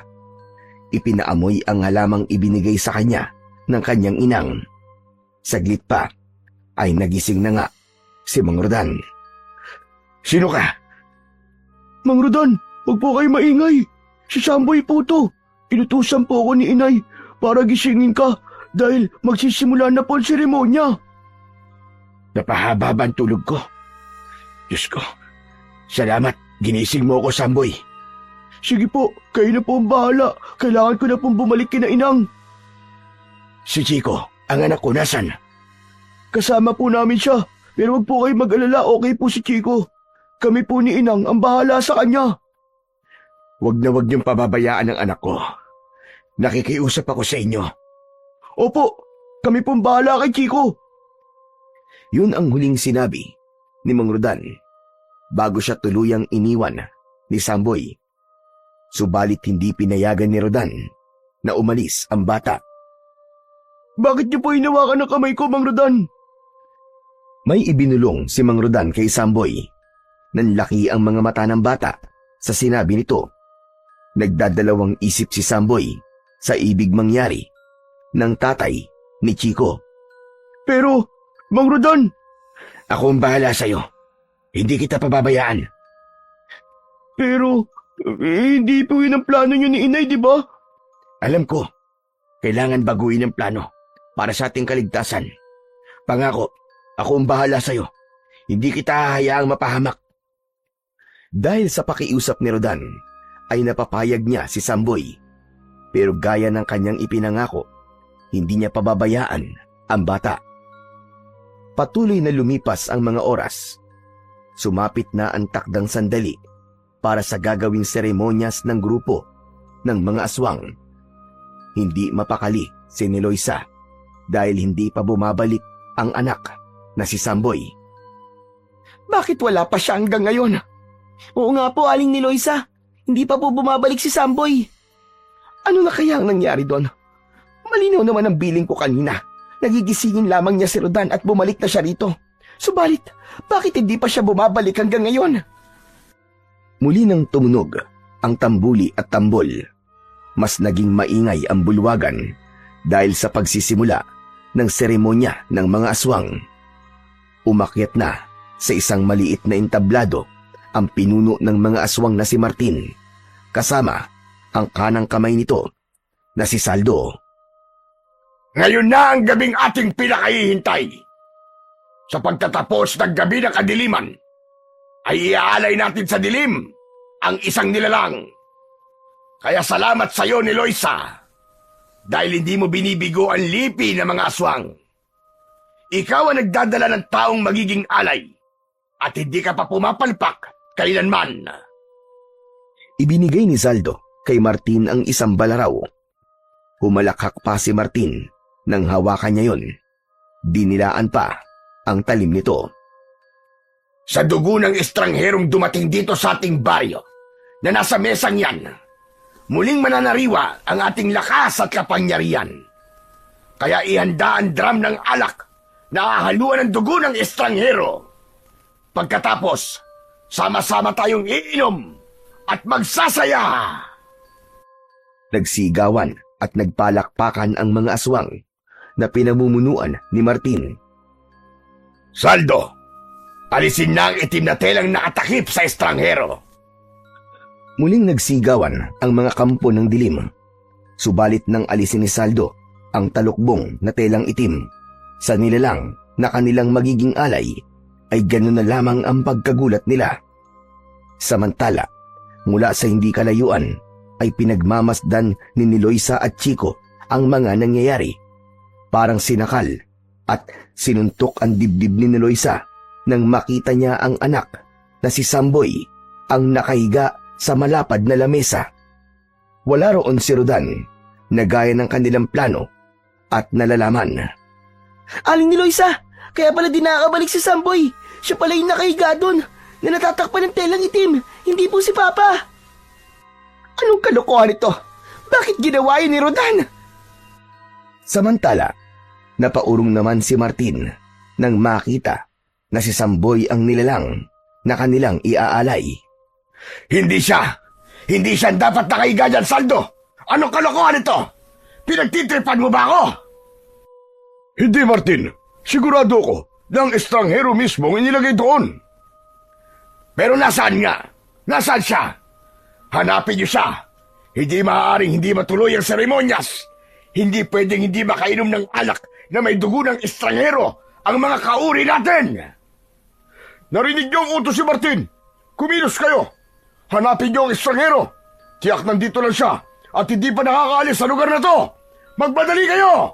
Ipinaamoy ang halamang ibinigay sa kanya ng kanyang inang. Saglit pa ay nagising na nga si Mang Rodan. Sino ka? Mang Rodan, huwag po kayo maingay. Si Samboy po to. Inutusan po ako ni inay para gisingin ka dahil magsisimula na po ang seremonya. Napahaba ba ang tulog ko? Diyos ko, salamat, ginising mo ako, Samboy. Sige po, kayo na po ang bahala. Kailangan ko na pong bumalik kina inang. Si Chico, ang anak ko, nasan? Kasama po namin siya, pero wag po kayo mag-alala, okay po si Chico. Kami po ni inang ang bahala sa kanya. Wag na wag niyong pababayaan ang anak ko. Nakikiusap ako sa inyo. Opo, kami pong bahala kay Chico. Yun ang huling sinabi ni Mang Rodan bago siya tuluyang iniwan ni Samboy. Subalit hindi pinayagan ni Rodan na umalis ang bata. Bakit niyo po hinawakan ng kamay ko, Mang Rodan? May ibinulong si Mang Rodan kay Samboy. Nanlaki ang mga mata ng bata sa sinabi nito. Nagdadalawang isip si Samboy sa ibig mangyari ng tatay ni Chico. Pero, Mang Rodan, Ako ang bahala sa'yo. Hindi kita pababayaan. pero hindi po yun ang plano niyo ni inay, di ba? Alam ko, kailangan baguhin ang plano para sa ating kaligtasan. Pangako, ako ang bahala sa'yo. Hindi kita hahayaang mapahamak. Dahil sa pakiusap ni Rodan, ay napapayag niya si Samboy. Pero gaya ng kanyang ipinangako, hindi niya pababayaan ang bata. Patuloy na lumipas ang mga oras. Sumapit na ang takdang sandali para sa gagawing seremonyas ng grupo ng mga aswang. Hindi mapakali si Eloisa dahil hindi pa bumabalik ang anak na si Samboy. Bakit wala pa siya hanggang ngayon? Oo nga po, Aling Eloisa. Hindi pa po bumabalik si Samboy. Ano na kaya ang nangyari doon? Malinaw naman ang biling ko kanina. Nagigisingin lamang niya si Rodan at bumalik na siya rito. Subalit, bakit hindi pa siya bumabalik hanggang ngayon? Muli nang tumunog ang tambuli at tambol. Mas naging maingay ang bulwagan dahil sa pagsisimula ng seremonya ng mga aswang. Umakyat na sa isang maliit na entablado ang pinuno ng mga aswang na si Martin, kasama ang kanang kamay nito na si Saldo. Ngayon na ang gabing ating pinakahihintay. Sa pagtatapos ng gabi ng kadiliman, ay iaalay natin sa dilim ang isang nilalang. Kaya salamat sa iyo, Eloisa, dahil hindi mo binibigo ang lipi ng mga aswang. Ikaw ang nagdadala ng taong magiging alay at hindi ka pa pumapalpak kailanman. Ibinigay ni Saldo kay Martin ang isang balaraw. Humalakhak pa si Martin nang hawakan niya yon. Dinilaan pa ang talim nito. Sa dugo ng estrangherong dumating dito sa ating baryo na nasa mesang yan, muling mananariwa ang ating lakas at kapangyarihan. Kaya ihanda ang drum ng alak na hahaluan ng dugo ng estranghero. Pagkatapos, sama-sama tayong iinom at magsasaya. Nagsigawan at nagpalakpakan ang mga aswang na pinamumunuan ni Martin. Saldo, alisin na ang itim na telang nakatakip sa estranghero. Muling nagsigawan ang mga kampo ng dilim. Subalit nang alisin ni Saldo ang talukbong na telang itim sa nilalang na kanilang magiging alay, ay ganoon na lamang ang pagkagulat nila. Samantala, mula sa hindi kalayuan ay pinagmamasdan ni Niloisa at Chico ang mga nangyayari. Parang sinakal at sinuntok ang dibdib ni Niloisa nang makita niya ang anak na si Samboy ang nakahiga sa malapad na lamesa. Wala roon si Rodan na gaya ng kanilang plano at nalalaman. Aling Niloisa, kaya pala di nakakabalik si Samboy. Siya pala yung nakahiga doon na natatakpan ng telang itim, hindi po si Papa. Anong kalokohan ito? Bakit ginawa yun ni Rodan? Samantala, napaurong naman si Martin nang makita na si Samboy ang nilalang na kanilang iaalay. Hindi siya dapat nakahiga dyan, Saldo. Anong kalokohan ito? Pinagtitripan mo ba ako? Hindi, Martin. Sigurado ko na ang estranghero mismo ang inilagay doon. Pero nasaan nga? Nasaan siya? Hanapin niyo siya. Hindi maaaring hindi matuloy ang seremonyas. Hindi pwedeng hindi makainom ng alak na may dugo ng estranghero ang mga kauri natin. Narinig niyo ang utos si Martin. Kumilos kayo. Hanapin niyo ang estranghero. Tiyak nandito lang siya at hindi pa nakakaalis sa lugar na to. Magmadali kayo!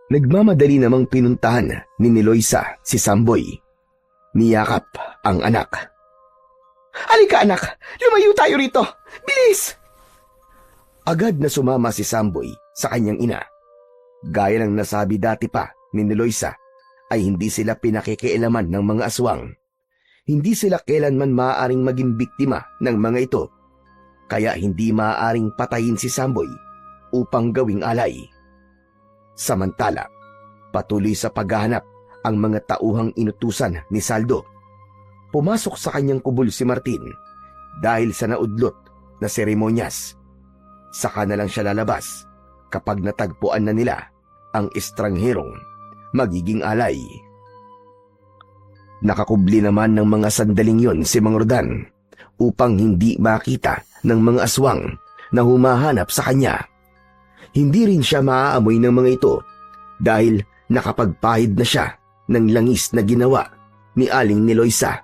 Nagmamadali namang pinuntahan ni Niloisa si Samboy. Niyakap ang anak. Halika anak, lumayo tayo rito. Bilis! Agad na sumama si Samboy sa kanyang ina. Gaya ng nasabi dati pa ni Niloisa, ay hindi sila pinakikialaman ng mga aswang. Hindi sila kailanman maaaring maging biktima ng mga ito. Kaya hindi maaaring patayin si Samboy upang gawing alay. Samantala, patuloy sa paghahanap ang mga tauhang inutusan ni Saldo. Pumasok sa kanyang kubol si Martin dahil sa naudlot na seremonyas. Saka na lang siya lalabas kapag natagpuan na nila ang estrangherong magiging alay. Nakakubli naman ng mga sandaling yon si Mang Rodan upang hindi makita ng mga aswang na humahanap sa kanya. Hindi rin siya maaamoy ng mga ito dahil nakapagpahid na siya ng langis na ginawa ni Aling Niloisa.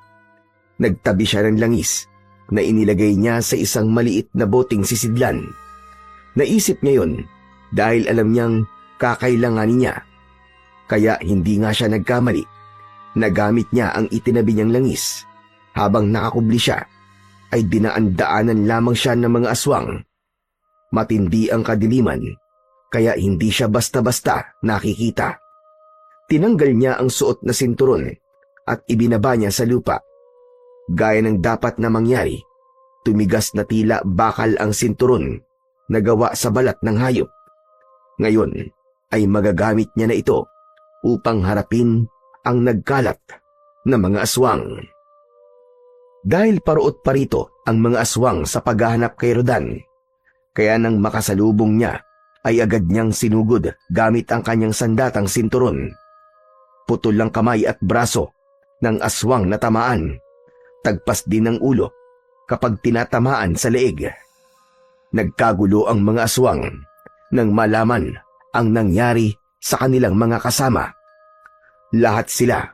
Nagtabi siya ng langis na inilagay niya sa isang maliit na boteng sisidlan. Naisip niya yon dahil alam niyang kakailanganin niya. Kaya hindi nga siya nagkamali. Nagamit niya ang itinabi niyang langis. Habang nakakubli siya, ay dinaan-daanan lamang siya ng mga aswang. Matindi ang kadiliman, kaya hindi siya basta-basta nakikita. Tinanggal niya ang suot na sinturon at ibinaba niya sa lupa. Gaya ng dapat na mangyari, tumigas na tila bakal ang sinturon na gawa sa balat ng hayop. Ngayon ay magagamit niya na ito upang harapin ang nagkalat na mga aswang. Dahil paruot parito ang mga aswang sa paghahanap kay Rodan, kaya nang makasalubong niya ay agad niyang sinugod gamit ang kanyang sandatang sinturon. Putol ang kamay at braso ng aswang na tamaan. Tagpas din ang ulo kapag tinatamaan sa leeg. Nagkagulo ang mga aswang nang malaman ang nangyari sa kanilang mga kasama. Lahat sila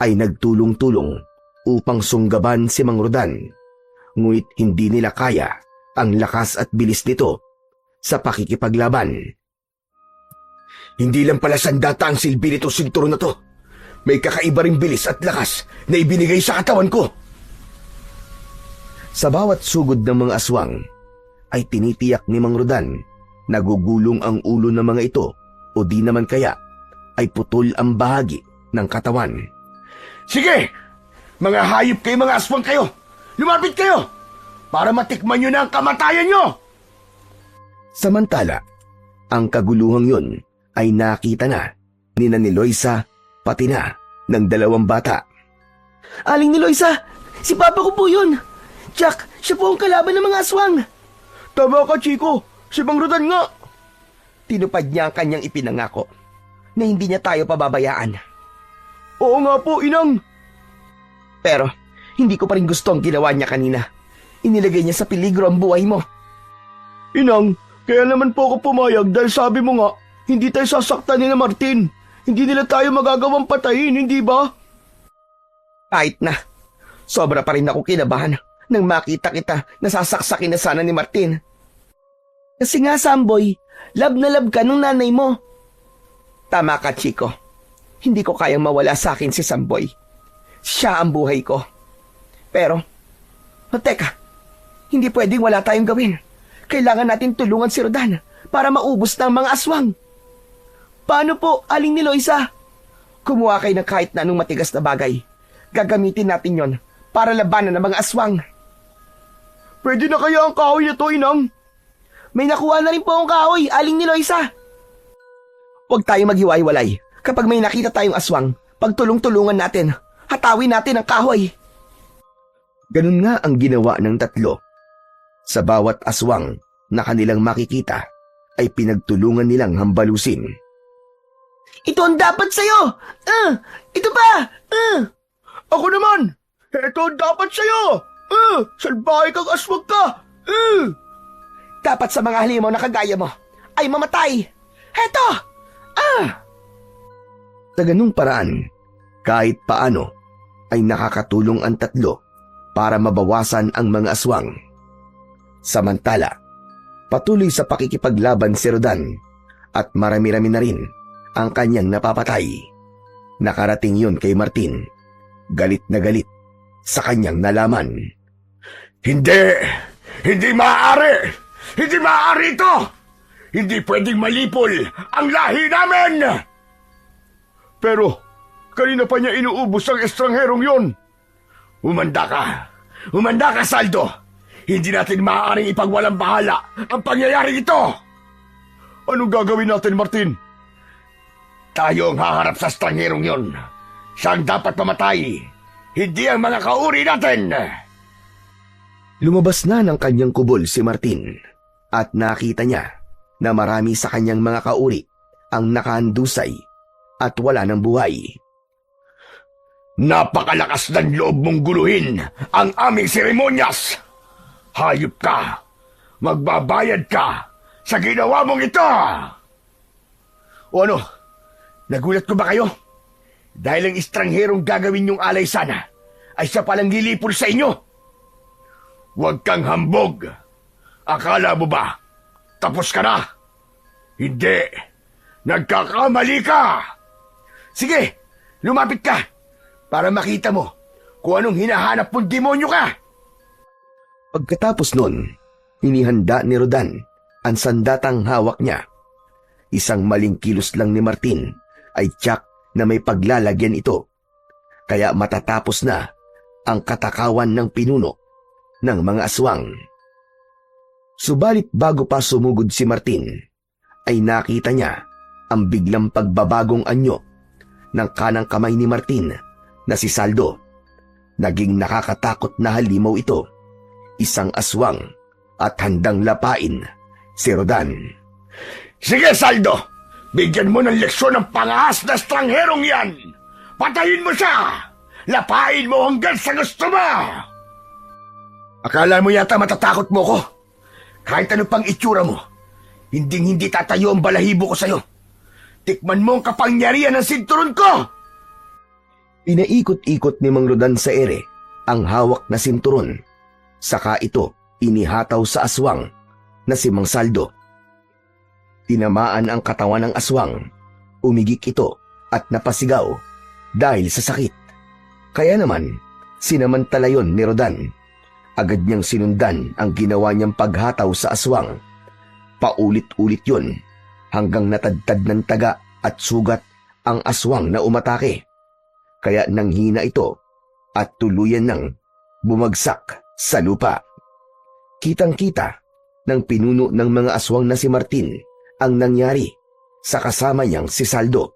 ay nagtulong-tulong upang sunggaban si Mang Rodan, ngunit hindi nila kaya ang lakas at bilis nito sa pakikipaglaban. Hindi lang pala sandata ang silbi nito sinturon na to. May kakaiba ring bilis at lakas na ibinigay sa katawan ko. Sa bawat sugod ng mga aswang, ay tinitiyak ni Mang Rodan na gugulong ang ulo ng mga ito o di naman kaya ay putol ang bahagi ng katawan. Sige! Mga hayop kayo, mga aswang kayo! Lumapit kayo! Para matikman nyo na ang kamatayan nyo! Samantala, ang kaguluhang yun ay nakita na ni Loisa pati na ng dalawang bata. Aling ni Loisa, si Papa ko po yun. Jack, siya po ang kalaban ng mga aswang. Tama ka, Chico. Si Mang Rodan nga. Tinupad niya ang kanyang ipinangako na hindi niya tayo pababayaan. Oo nga po, Inang. Pero hindi ko pa rin gusto ang ginawa niya kanina. Inilagay niya sa peligro ang buhay mo. Inang, kaya naman po ako pumayag dahil sabi mo nga, hindi tayo sasaktan ni na Martin. Hindi nila tayo magagawang patayin, hindi ba? Kahit na, sobra pa rin ako kinabahan nang makita kita na sasaksakin na sana ni Martin. Kasi nga, Samboy, love na love ka nung nanay mo. Tama ka, Chico. Hindi ko kayang mawala sa akin si Samboy. Siya ang buhay ko. Pero, teka, hindi pwedeng wala tayong gawin. Kailangan natin tulungan si Rodan para maubos na ang mga aswang. Paano po, Aling ni Loisa? Kumuha kayo ng kahit na anong matigas na bagay. Gagamitin natin yon para labanan ng mga aswang. Pwede na kaya ang kahoy na to, Inang? May nakuha na rin po akong kahoy, Aling ni Loisa. Huwag tayo maghiwa-hiwalay. Kapag may nakita tayong aswang, pagtulong-tulungan natin. Hatawin natin ang kahoy. Ganun nga ang ginawa ng tatlo. Sa bawat aswang na kanilang makikita ay pinagtulungan nilang hambalusin. Ito ang dapat sa'yo! Ito pa! Ako naman! Ito ang dapat sa'yo! Salbahe kang aswang ka! Dapat sa mga halimaw na kagaya mo ay mamatay! Heto! Sa ganung paraan, kahit paano ay nakakatulong ang tatlo para mabawasan ang mga aswang. Samantala, patuloy sa pakikipaglaban si Rodan at marami-rami na rin ang kanyang napapatay. Nakarating yun kay Martin. Galit na galit sa kanyang nalaman. Hindi! Hindi maaari! Hindi maaari ito! Hindi pwedeng malipol ang lahi namin! Pero, kanina pa niya inuubos ang estrangherong yon. Umanda ka! Umanda ka, Saldo! Hindi natin maaaring ipagwalang bahala ang pangyayari ito! Anong gagawin natin, Martin? Tayo ang haharap sa estrangherong yon. Siya ang dapat pamatay, hindi ang mga kauri natin! Lumabas na ng kanyang kubol si Martin at nakita niya na marami sa kanyang mga kauri ang nakahandusay at wala ng buhay. Napakalakas ng loob mong guluhin ang aming seremonyas! Hayop ka! Magbabayad ka sa ginawa mong ito! O ano? Nagulat ko ba kayo? Dahil ang estrangherong gagawin yung alay sana ay siya palang lilipol sa inyo. Huwag kang hambog. Akala mo ba tapos ka na? Hindi. Nagkakamali ka. Sige, lumapit ka para makita mo kung anong hinahanap mong demonyo ka. Pagkatapos nun, inihanda ni Rodan ang sandatang hawak niya. Isang maling kilos lang ni Martin ay tiyak na may paglalagyan ito, kaya matatapos na ang katakawan ng pinuno ng mga aswang. Subalit bago pa sumugod si Martin, ay nakita niya ang biglang pagbabagong anyo ng kanang kamay ni Martin na si Saldo. Naging nakakatakot na halimaw ito, isang aswang at handang lapain si Rodan. Sige, Saldo! Bigyan mo ng leksyon ng pangahas na estrangherong yan! Patayin mo siya! Lapain mo hanggang sa gusto mo! Akala mo yata matatakot mo ko? Kahit ano pang itsura mo, hindi tatayo ang balahibo ko sa'yo. Tikman mo ang kapangyarihan ng sinturon ko! Inaikot-ikot ni Mang Rodan sa ere ang hawak na sinturon. Saka ito inihataw sa aswang na si Mang Saldo. Tinamaan ang katawan ng aswang. Umigik ito at napasigaw dahil sa sakit. Kaya naman, sinamantala yon ni Rodan. Agad niyang sinundan ang ginawa niyang paghataw sa aswang. Paulit-ulit yon hanggang natadtad ng taga at sugat ang aswang na umatake. Kaya nanghina ito at tuluyan ng bumagsak sa lupa. Kitang-kita ng pinuno ng mga aswang na si Martin ang nangyari sa kasama niyang si Saldo.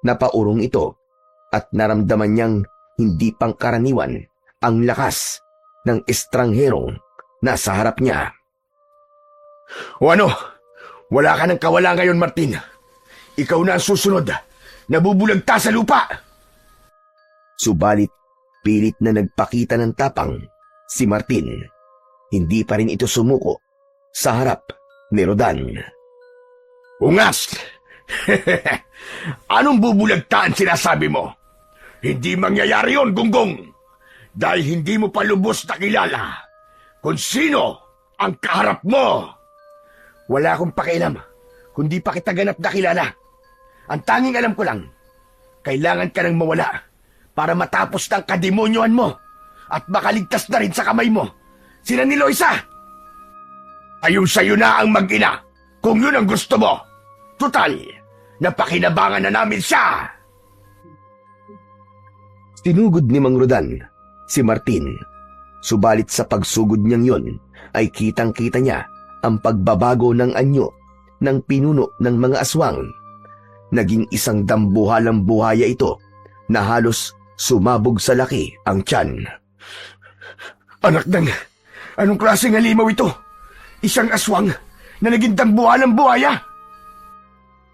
Napaurong ito at naramdaman niyang hindi pangkaraniwan ang lakas ng estrangherong nasa harap niya. O ano? Wala ka ng kawala ngayon, Martin. Ikaw na ang susunod. Nabubulagta sa lupa. Subalit, pilit na nagpakita ng tapang si Martin. Hindi pa rin ito sumuko sa harap ni Rodan. Ungas! Anong bubulagtaan sinasabi mo? Hindi mangyayari yon, Gunggong. Dahil hindi mo pa lubos na kilala kung sino ang kaharap mo. Wala akong pakialam kung di pa kita ganap na kilala. Ang tanging alam ko lang, kailangan ka nang mawala para matapos ng kademonyohan mo at makaligtas na rin sa kamay mo sina ni Loisa. Ayun sa'yo na ang mag-ina kung yun ang gusto mo. Tutal, napakinabangan na namin siya. Tinugod ni Mang Rodan si Martin. Subalit sa pagsugod niyang yon ay kitang-kita niya ang pagbabago ng anyo ng pinuno ng mga aswang. Naging isang dambuhalang buhaya ito na halos sumabog sa laki ang tiyan. Anak ng, anong klaseng halimaw ito? Isang aswang na naging dambuhalang buhaya?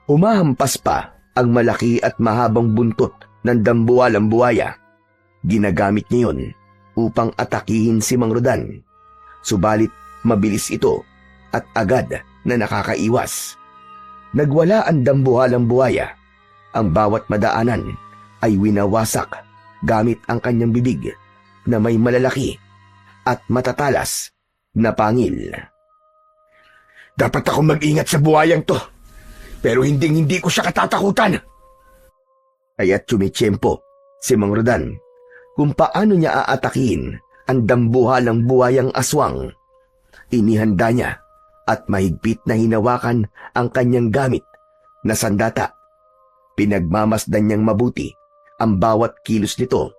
Humahampas pa ang malaki at mahabang buntot ng dambuhalang buhaya. Ginagamit niya yon upang atakihin si Mang Rodan. Subalit mabilis ito at agad na nakakaiwas. Nagwala ang dambuhalang buhaya. Ang bawat madaanan ay winawasak gamit ang kanyang bibig na may malalaki at matatalas na pangil. Dapat akong mag-ingat sa buhayang to, pero hindi ko siya katatakutan. Kaya't tumitsyempo si Mang Rodan kung paano niya aatakihin ang dambuhalang buhayang aswang. Inihanda niya at mahigpit na hinawakan ang kanyang gamit na sandata. Pinagmamasdan niyang mabuti ang bawat kilos nito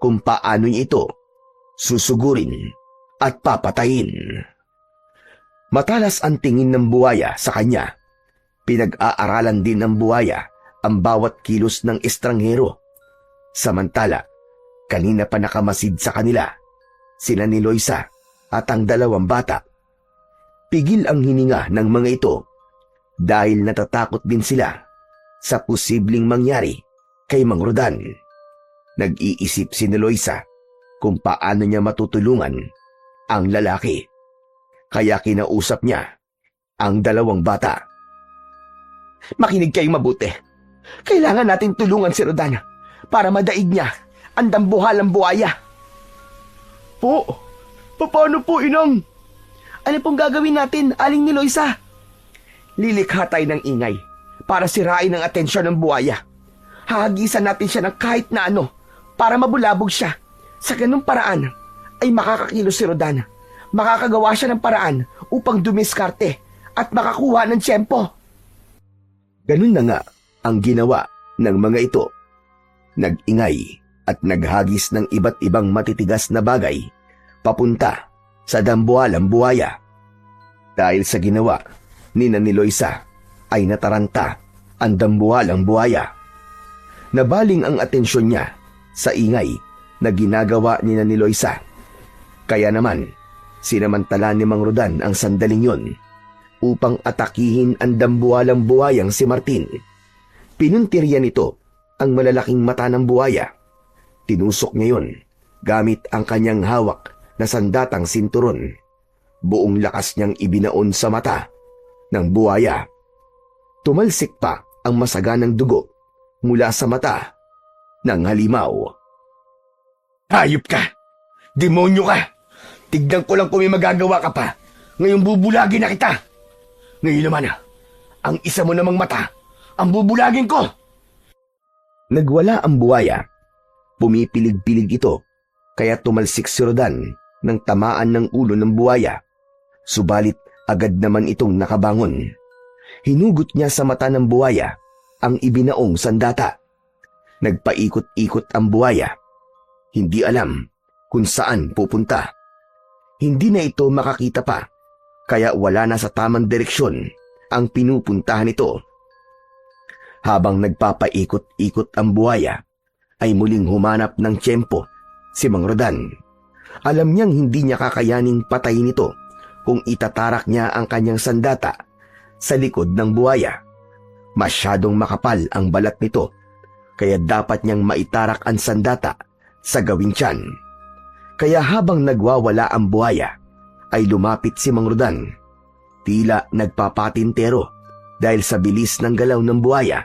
kung paano niya ito susugurin at papatayin. Matalas ang tingin ng buhaya sa kanya. Pinag-aaralan din ng buhaya ang bawat kilos ng estranghero. Samantala, kanina pa nakamasid sa kanila sila ni Loisa at ang dalawang bata. Pigil ang hininga ng mga ito dahil natatakot din sila sa posibleng mangyari kay Mang Rodan. Nag-iisip si Loisa kung paano niya matutulungan ang lalaki. Kaya kinausap niya ang dalawang bata. Makinig kayong mabuti. Kailangan natin tulungan si Rodan para madaig niya ang dambuhalang buhaya. Po, paano po, Inang? Ano pong gagawin natin, Aling ni Loisa? Lilikha tayo ng ingay para sirain ang atensyon ng buhaya. Hahagisan natin siya ng kahit na ano para mabulabog siya. Sa ganung paraan ay makakakilos si Rodan. Makakagawa siya ng paraan upang dumiskarte at makakuha ng tiyempo. Ganun na nga ang ginawa ng mga ito. Nag-ingay at naghagis ng iba't ibang matitigas na bagay papunta sa dambuhalang buhaya. Dahil sa ginawa ni Loisa ay nataranta ang dambuhalang buhaya. Nabaling ang atensyon niya sa ingay na ginagawa ni Loisa. Kaya naman, sinamantala ni Mang Rodan ang sandaling yon upang atakihin ang dambuhalang buhayang si Martin. Pinuntirya nito ang malalaking mata ng buhaya. Tinusok niya yon gamit ang kanyang hawak na sandatang sinturon. Buong lakas niyang ibinaon sa mata ng buhaya. Tumalsik pa ang masaganang dugo mula sa mata ng halimaw. Hayop ka! Demonyo ka! Tignan ko lang kung may magagawa ka pa. Ngayong bubulagin na kita. Ngayon naman, ang isa mo namang mata, ang bubulagin ko. Nagwala ang buhaya. Pumipilig-pilig ito, kaya tumalsik si Rodan ng tamaan ng ulo ng buhaya. Subalit agad naman itong nakabangon. Hinugot niya sa mata ng buhaya ang ibinaong sandata. Nagpaikot-ikot ang buhaya. Hindi alam kung saan pupunta. Hindi na ito makakita pa, kaya wala na sa tamang direksyon ang pinupuntahan nito. Habang nagpapaikot-ikot ang buhaya, ay muling humanap ng tiyempo si Mang Rodan. Alam niyang hindi niya kakayaning patayin ito kung itatarak niya ang kanyang sandata sa likod ng buhaya. Masyadong makapal ang balat nito, kaya dapat niyang maitarak ang sandata sa gawing tiyan. Kaya habang nagwawala ang buhaya, ay lumapit si Mang Rodan. Tila nagpapatintero dahil sa bilis ng galaw ng buhaya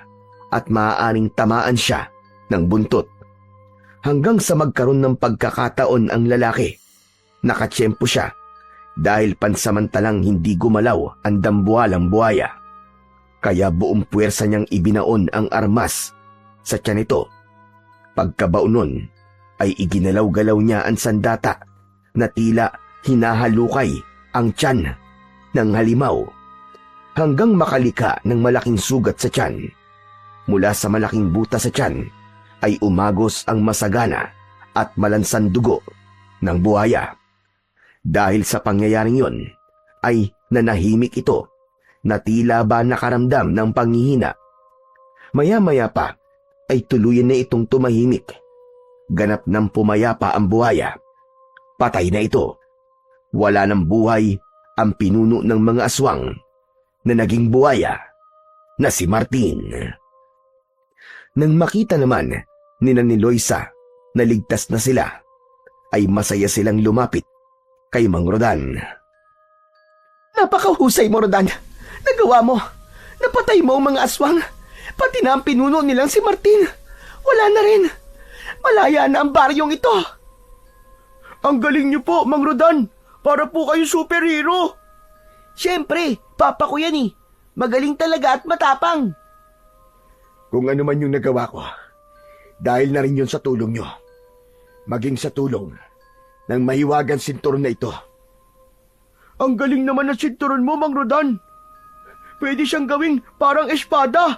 at maaaring tamaan siya ng buntot. Hanggang sa magkaroon ng pagkakataon ang lalaki, nakatsyempo siya dahil pansamantalang hindi gumalaw ang dambuhalang buhaya. Kaya buong puwersa niyang ibinaon ang armas sa tiyan nito. Pagkabaon nun, ay iginalaw-galaw niya ang sandata na tila hinahalukay ang tiyan ng halimaw hanggang makalika ng malaking sugat sa tiyan. Mula sa malaking butas sa tiyan ay umagos ang masagana at malansang dugo ng buhaya. Dahil sa pangyayaring yon, ay nanahimik ito na tila ba nakaramdam ng panghihina. Maya-maya pa ay tuluyan na itong tumahimik. Ganap ng pumayapa ang buhaya. Patay na ito. Wala ng buhay ang pinuno ng mga aswang na naging buhaya na si Martin. Nang makita naman ni Loisa na ligtas na sila, ay masaya silang lumapit kay Mang Rodan. Napakahusay mo, Rodan. Nagawa mo. Napatay mo ang mga aswang. Pati na ang pinuno nilang si Martin. Wala na rin. Malaya na ang baryong ito. Ang galing niyo po, Mang Rodan. Para po kayo superhero. Siyempre, papa ko yan eh. Magaling talaga at matapang. Kung ano man yung nagawa ko, dahil na rin yun sa tulong nyo. Maging sa tulong ng mahiwagang sinturon na ito. Ang galing naman ng sinturon mo, Mang Rodan. Pwede siyang gawing parang espada.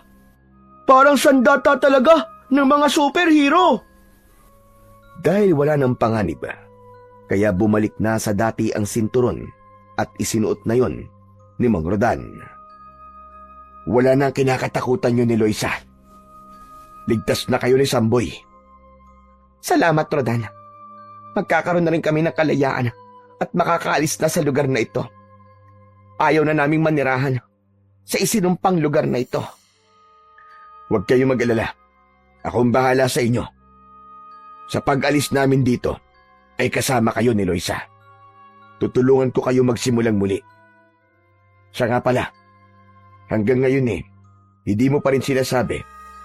Parang sandata talaga ng mga superhero. Dahil wala ng panganib, kaya bumalik na sa dati ang sinturon at isinuot na yon ni Mang Rodan. Wala na ang kinakatakutan nyo ni Loisa. Ligtas na kayo ni Samboy. Salamat, Rodan. Magkakaroon na rin kami ng kalayaan at makakaalis na sa lugar na ito. Ayaw na naming manirahan sa isinumpang lugar na ito. Huwag kayong mag-alala. Ako ang bahala sa inyo. Sa pag-alis namin dito, ay kasama kayo ni Loisa. Tutulungan ko kayo magsimulang muli. Siya nga pala, hanggang ngayon hindi mo pa rin sinasabi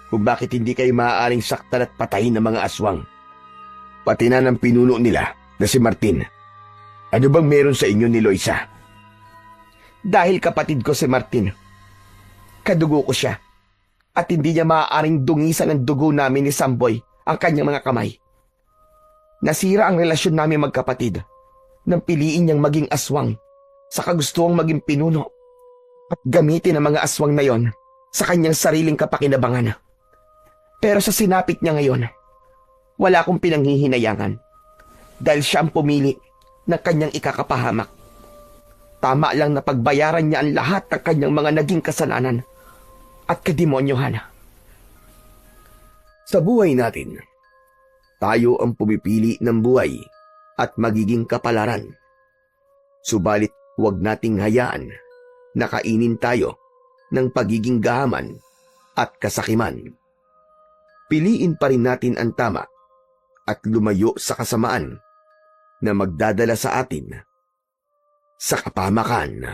kung bakit hindi kayo maaaring saktan at patayin ng mga aswang. Pati na ng pinuno nila na si Martin. Ano bang meron sa inyo ni Loisa? Dahil kapatid ko si Martin, kadugo ko siya at hindi niya maaaring dungisan ng dugo namin ni Samboy ang kanyang mga kamay. Nasira ang relasyon namin magkapatid nang piliin niyang maging aswang sa kagustuhang maging pinuno at gamitin ang mga aswang na yon sa kanyang sariling kapakinabangan. Pero sa sinapit niya ngayon, wala akong pinanghihinayangan dahil siya ang pumili ng kanyang ikakapahamak. Tama lang na pagbayaran niya ang lahat ng kanyang mga naging kasalanan at kademonyohan. Sa buhay natin, tayo ang pumipili ng buhay at magiging kapalaran. Subalit huwag nating hayaan na kainin tayo ng pagiging gahaman at kasakiman. Piliin pa rin natin ang tama at lumayo sa kasamaan na magdadala sa atin sa kapahamakan.